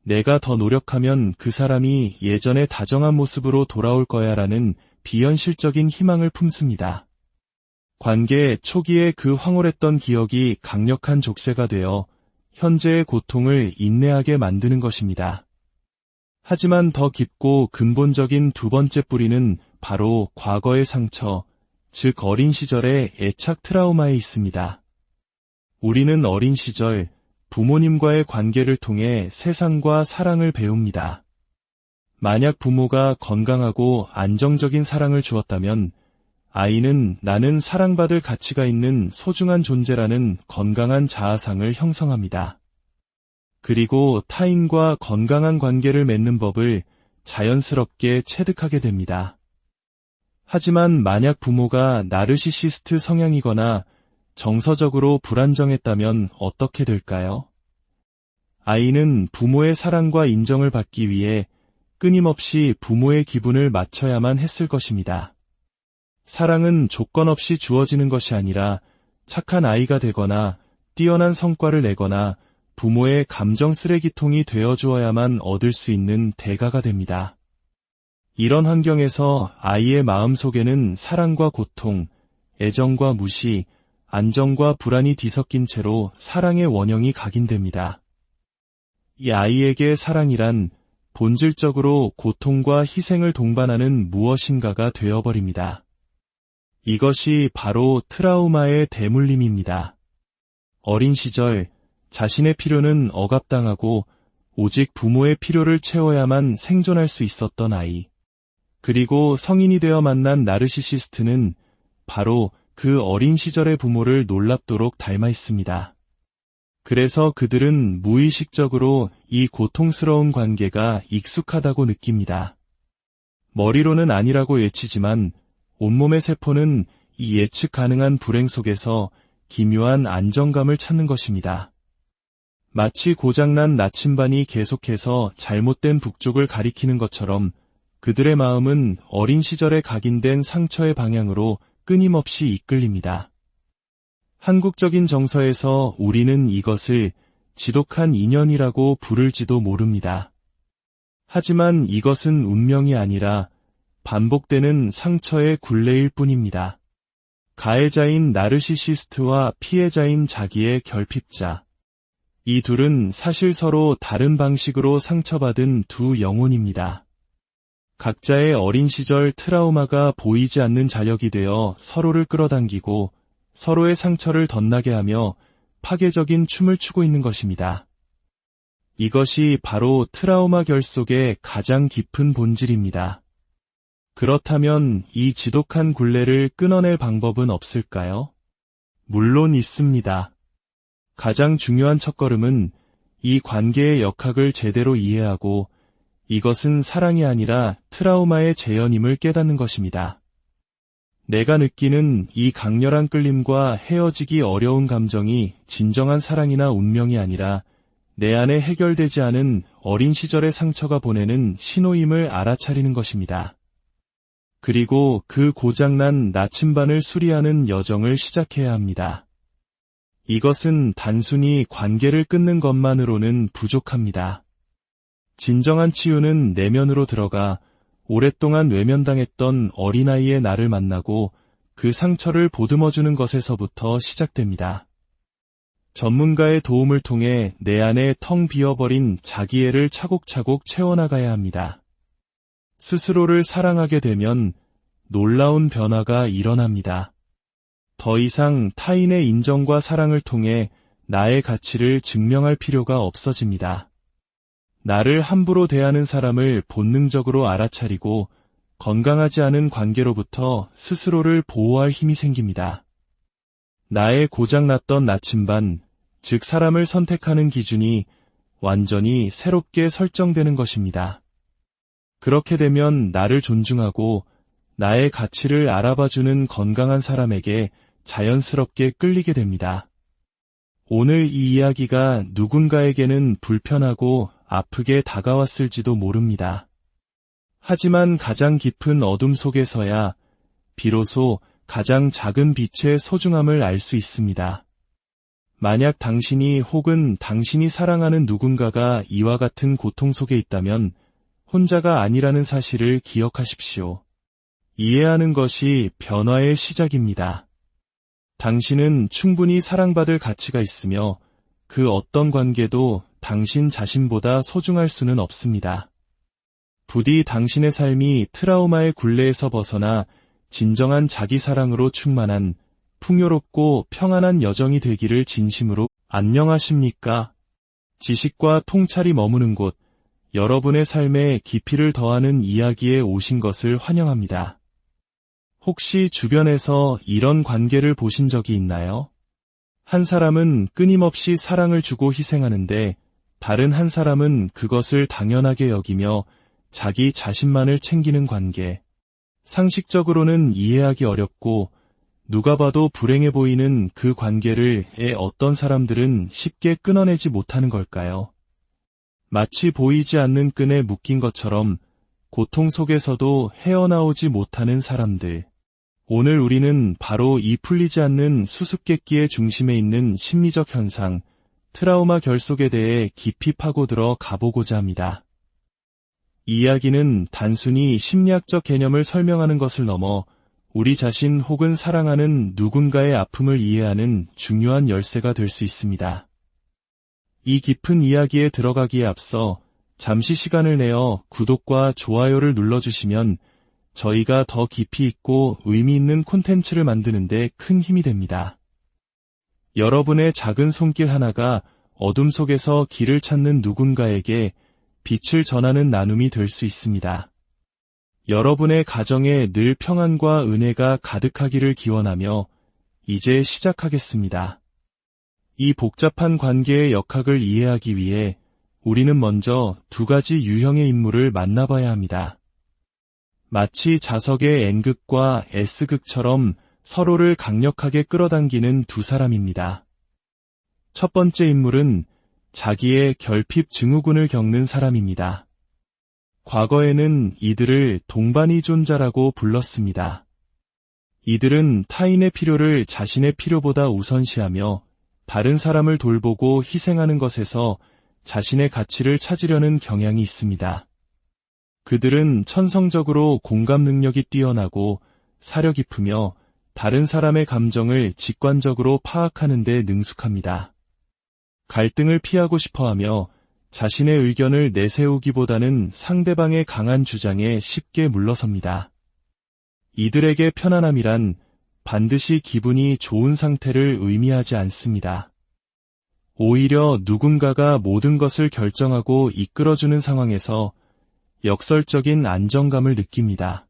내가 더 노력하면 그 사람이 예전의 다정한 모습으로 돌아올 거야 라는 비현실적인 희망을 품습니다. 관계 초기에 그 황홀했던 기억이 강력한 족쇄가 되어 현재의 고통을 인내하게 만드는 것입니다. 하지만 더 깊고 근본적인 두 번째 뿌리는 바로 과거의 상처, 즉 어린 시절의 애착 트라우마에 있습니다. 우리는 어린 시절 부모님과의 관계를 통해 세상과 사랑을 배웁니다. 만약 부모가 건강하고 안정적인 사랑을 주었다면 아이는 나는 사랑받을 가치가 있는 소중한 존재라는 건강한 자아상을 형성합니다. 그리고 타인과 건강한 관계를 맺는 법을 자연스럽게 체득하게 됩니다. 하지만 만약 부모가 나르시시스트 성향이거나 정서적으로 불안정했다면 어떻게 될까요? 아이는 부모의 사랑과 인정을 받기 위해 끊임없이 부모의 기분을 맞춰야만 했을 것입니다. 사랑은 조건 없이 주어지는 것이 아니라 착한 아이가 되거나 뛰어난 성과를 내거나 부모의 감정 쓰레기통이 되어주어야만 얻을 수 있는 대가가 됩니다. 이런 환경에서 아이의 마음속에는 사랑과 고통, 애정과 무시, 안정과 불안이 뒤섞인 채로 사랑의 원형이 각인됩니다. 이 아이에게 사랑이란 본질적으로 고통과 희생을 동반하는 무엇인가가 되어버립니다. 이것이 바로 트라우마의 대물림입니다. 어린 시절 자신의 필요는 억압당하고 오직 부모의 필요를 채워야만 생존할 수 있었던 아이. 그리고 성인이 되어 만난 나르시시스트는 바로 그 어린 시절의 부모를 놀랍도록 닮아 있습니다. 그래서 그들은 무의식적으로 이 고통스러운 관계가 익숙하다고 느낍니다. 머리로는 아니라고 외치지만 온몸의 세포는 이 예측 가능한 불행 속에서 기묘한 안정감을 찾는 것입니다. 마치 고장난 나침반이 계속해서 잘못된 북쪽을 가리키는 것처럼 그들의 마음은 어린 시절에 각인된 상처의 방향으로 끊임없이 이끌립니다. 한국적인 정서에서 우리는 이것을 지독한 인연이라고 부를지도 모릅니다. 하지만 이것은 운명이 아니라 반복되는 상처의 굴레일 뿐입니다. 가해자인 나르시시스트와 피해자인 자기의 결핍자. 이 둘은 사실 서로 다른 방식으로 상처받은 두 영혼입니다. 각자의 어린 시절 트라우마가 보이지 않는 자력이 되어 서로를 끌어당기고 서로의 상처를 덧나게 하며 파괴적인 춤을 추고 있는 것입니다. 이것이 바로 트라우마 결속의 가장 깊은 본질입니다. 그렇다면 이 지독한 굴레를 끊어낼 방법은 없을까요? 물론 있습니다. 가장 중요한 첫걸음은 이 관계의 역학을 제대로 이해하고 이것은 사랑이 아니라 트라우마의 재현임을 깨닫는 것입니다. 내가 느끼는 이 강렬한 끌림과 헤어지기 어려운 감정이 진정한 사랑이나 운명이 아니라 내 안에 해결되지 않은 어린 시절의 상처가 보내는 신호임을 알아차리는 것입니다. 그리고 그 고장난 나침반을 수리하는 여정을 시작해야 합니다. 이것은 단순히 관계를 끊는 것만으로는 부족합니다. 진정한 치유는 내면으로 들어가 오랫동안 외면당했던 어린아이의 나를 만나고 그 상처를 보듬어주는 것에서부터 시작됩니다. 전문가의 도움을 통해 내 안에 텅 비어버린 자기애를 차곡차곡 채워나가야 합니다. 스스로를 사랑하게 되면 놀라운 변화가 일어납니다. 더 이상 타인의 인정과 사랑을 통해 나의 가치를 증명할 필요가 없어집니다. 나를 함부로 대하는 사람을 본능적으로 알아차리고 건강하지 않은 관계로부터 스스로를 보호할 힘이 생깁니다. 나의 고장났던 나침반, 즉 사람을 선택하는 기준이 완전히 새롭게 설정되는 것입니다. 그렇게 되면 나를 존중하고 나의 가치를 알아봐주는 건강한 사람에게 자연스럽게 끌리게 됩니다. 오늘 이 이야기가 누군가에게는 불편하고 아프게 다가왔을지도 모릅니다. 하지만 가장 깊은 어둠 속에서야 비로소 가장 작은 빛의 소중함을 알 수 있습니다. 만약 당신이 혹은 당신이 사랑하는 누군가가 이와 같은 고통 속에 있다면 혼자가 아니라는 사실을 기억하십시오. 이해하는 것이 변화의 시작입니다. 당신은 충분히 사랑받을 가치가 있으며 그 어떤 관계도 당신 자신보다 소중할 수는 없습니다. 부디 당신의 삶이 트라우마의 굴레에서 벗어나 진정한 자기 사랑으로 충만한 풍요롭고 평안한 여정이 되기를 진심으로. 안녕하십니까? 지식과 통찰이 머무는 곳, 여러분의 삶에 깊이를 더하는 이야기에 오신 것을 환영합니다. 혹시 주변에서 이런 관계를 보신 적이 있나요? 한 사람은 끊임없이 사랑을 주고 희생하는데 다른 한 사람은 그것을 당연하게 여기며 자기 자신만을 챙기는 관계. 상식적으로는 이해하기 어렵고 누가 봐도 불행해 보이는 그 관계를 어떤 사람들은 쉽게 끊어내지 못하는 걸까요? 마치 보이지 않는 끈에 묶인 것처럼 고통 속에서도 헤어나오지 못하는 사람들. 오늘 우리는 바로 이 풀리지 않는 수수께끼의 중심에 있는 심리적 현상, 트라우마 결속에 대해 깊이 파고들어 가보고자 합니다. 이 이야기는 단순히 심리학적 개념을 설명하는 것을 넘어 우리 자신 혹은 사랑하는 누군가의 아픔을 이해하는 중요한 열쇠가 될 수 있습니다. 이 깊은 이야기에 들어가기에 앞서 잠시 시간을 내어 구독과 좋아요를 눌러주시면 저희가 더 깊이 있고 의미 있는 콘텐츠를 만드는 데 큰 힘이 됩니다. 여러분의 작은 손길 하나가 어둠 속에서 길을 찾는 누군가에게 빛을 전하는 나눔이 될 수 있습니다. 여러분의 가정에 늘 평안과 은혜가 가득하기를 기원하며 이제 시작하겠습니다. 이 복잡한 관계의 역학을 이해하기 위해 우리는 먼저 두 가지 유형의 인물을 만나봐야 합니다. 마치 자석의 N극과 S극처럼 서로를 강력하게 끌어당기는 두 사람입니다. 첫 번째 인물은 자기의 결핍 증후군을 겪는 사람입니다. 과거에는 이들을 동반이존자라고 불렀습니다. 이들은 타인의 필요를 자신의 필요보다 우선시하며 다른 사람을 돌보고 희생하는 것에서 자신의 가치를 찾으려는 경향이 있습니다. 그들은 천성적으로 공감 능력이 뛰어나고 사려 깊으며 다른 사람의 감정을 직관적으로 파악하는 데 능숙합니다. 갈등을 피하고 싶어하며 자신의 의견을 내세우기보다는 상대방의 강한 주장에 쉽게 물러섭니다. 이들에게 편안함이란 반드시 기분이 좋은 상태를 의미하지 않습니다. 오히려 누군가가 모든 것을 결정하고 이끌어주는 상황에서 역설적인 안정감을 느낍니다.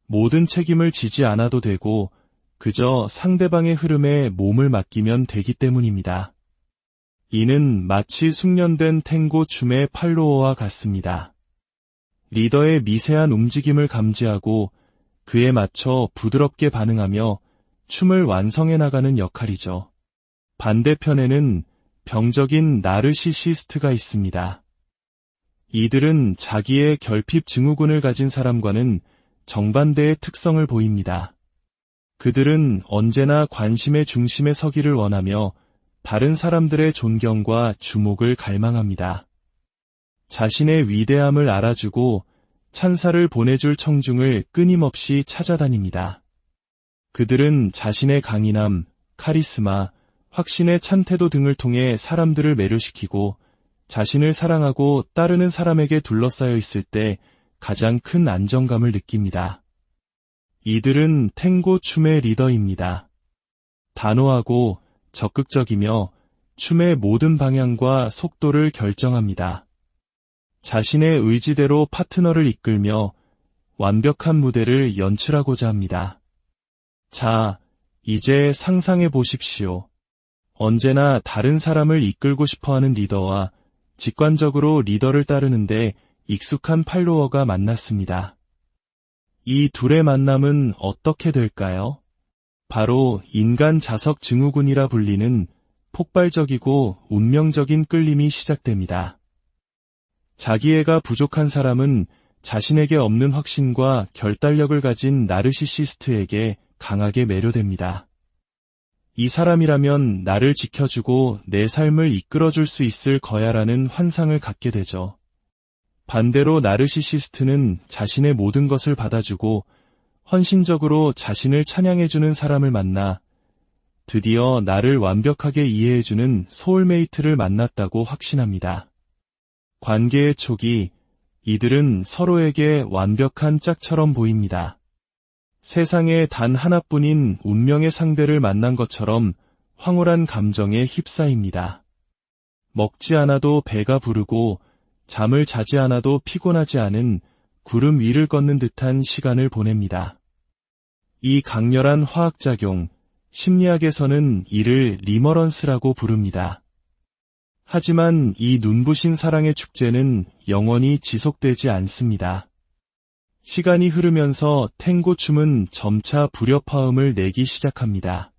모든 책임을 지지 않아도 되고 그저 상대방의 흐름에 몸을 맡기면 되기 때문입니다. 이는 마치 숙련된 탱고 춤의 팔로워와 같습니다. 리더의 미세한 움직임을 감지하고 그에 맞춰 부드럽게 반응하며 춤을 완성해 나가는 역할이죠. 반대편에는 병적인 나르시시스트가 있습니다. 이들은 자기의 결핍 증후군을 가진 사람과는 정반대의 특성을 보입니다. 그들은 언제나 관심의 중심에 서기를 원하며 다른 사람들의 존경과 주목을 갈망합니다. 자신의 위대함을 알아주고 찬사를 보내줄 청중을 끊임없이 찾아다닙니다. 그들은 자신의 강인함, 카리스마, 확신의 찬 태도 등을 통해 사람들을 매료시키고 자신을 사랑하고 따르는 사람에게 둘러싸여 있을 때 가장 큰 안정감을 느낍니다. 이들은 탱고 춤의 리더입니다. 단호하고 적극적이며 춤의 모든 방향과 속도를 결정합니다. 자신의 의지대로 파트너를 이끌며 완벽한 무대를 연출하고자 합니다. 자, 이제 상상해 보십시오. 언제나 다른 사람을 이끌고 싶어하는 리더와 직관적으로 리더를 따르는데 익숙한 팔로워가 만났습니다. 이 둘의 만남은 어떻게 될까요? 바로 인간 자석 증후군이라 불리는 폭발적이고 운명적인 끌림이 시작됩니다. 자기애가 부족한 사람은 자신에게 없는 확신과 결단력을 가진 나르시시스트에게 강하게 매료됩니다. 이 사람이라면 나를 지켜주고 내 삶을 이끌어줄 수 있을 거야라는 환상을 갖게 되죠. 반대로 나르시시스트는 자신의 모든 것을 받아주고 헌신적으로 자신을 찬양해주는 사람을 만나 드디어 나를 완벽하게 이해해주는 소울메이트를 만났다고 확신합니다. 관계의 초기, 이들은 서로에게 완벽한 짝처럼 보입니다. 세상에 단 하나뿐인 운명의 상대를 만난 것처럼 황홀한 감정에 휩싸입니다. 먹지 않아도 배가 부르고 잠을 자지 않아도 피곤하지 않은 구름 위를 걷는 듯한 시간을 보냅니다. 이 강렬한 화학작용, 심리학에서는 이를 리머런스라고 부릅니다. 하지만 이 눈부신 사랑의 축제는 영원히 지속되지 않습니다. 시간이 흐르면서 탱고 춤은 점차 불협화음을 내기 시작합니다.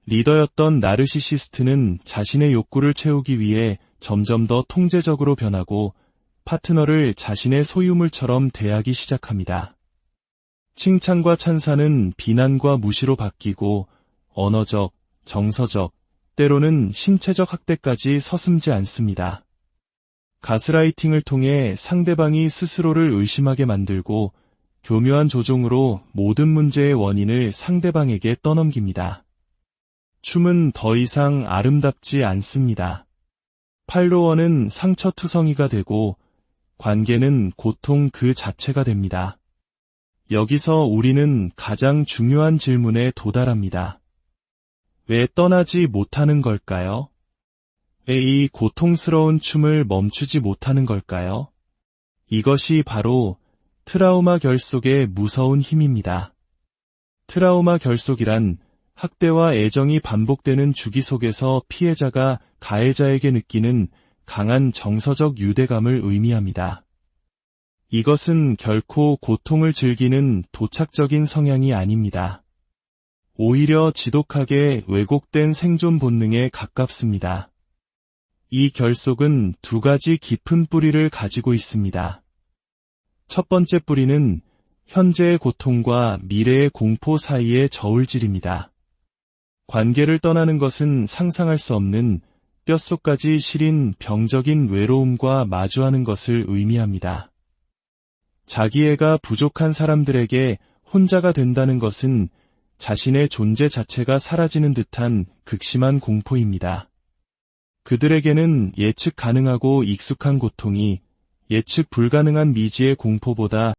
리더였던 나르시시스트는 자신의 욕구를 채우기 위해 점점 더 통제적으로 변하고 파트너를 자신의 소유물처럼 대하기 시작합니다. 칭찬과 찬사는 비난과 무시로 바뀌고 언어적, 정서적, 때로는 신체적 학대까지 서슴지 않습니다. 가스라이팅을 통해 상대방이 스스로를 의심하게 만들고 교묘한 조종으로 모든 문제의 원인을 상대방에게 떠넘깁니다. 춤은 더 이상 아름답지 않습니다. 팔로워는 상처투성이가 되고 관계는 고통 그 자체가 됩니다. 여기서 우리는 가장 중요한 질문에 도달합니다. 왜 떠나지 못하는 걸까요? 왜 이 고통스러운 춤을 멈추지 못하는 걸까요? 이것이 바로 트라우마 결속의 무서운 힘입니다. 트라우마 결속이란 학대와 애정이 반복되는 주기 속에서 피해자가 가해자에게 느끼는 강한 정서적 유대감을 의미합니다. 이것은 결코 고통을 즐기는 도착적인 성향이 아닙니다. 오히려 지독하게 왜곡된 생존 본능에 가깝습니다. 이 결속은 두 가지 깊은 뿌리를 가지고 있습니다. 첫 번째 뿌리는 현재의 고통과 미래의 공포 사이의 저울질입니다. 관계를 떠나는 것은 상상할 수 없는 뼛속까지 시린 병적인 외로움과 마주하는 것을 의미합니다. 자기애가 부족한 사람들에게 혼자가 된다는 것은 자신의 존재 자체가 사라지는 듯한 극심한 공포입니다. 그들에게는 예측 가능하고 익숙한 고통이 예측 불가능한 미지의 공포보다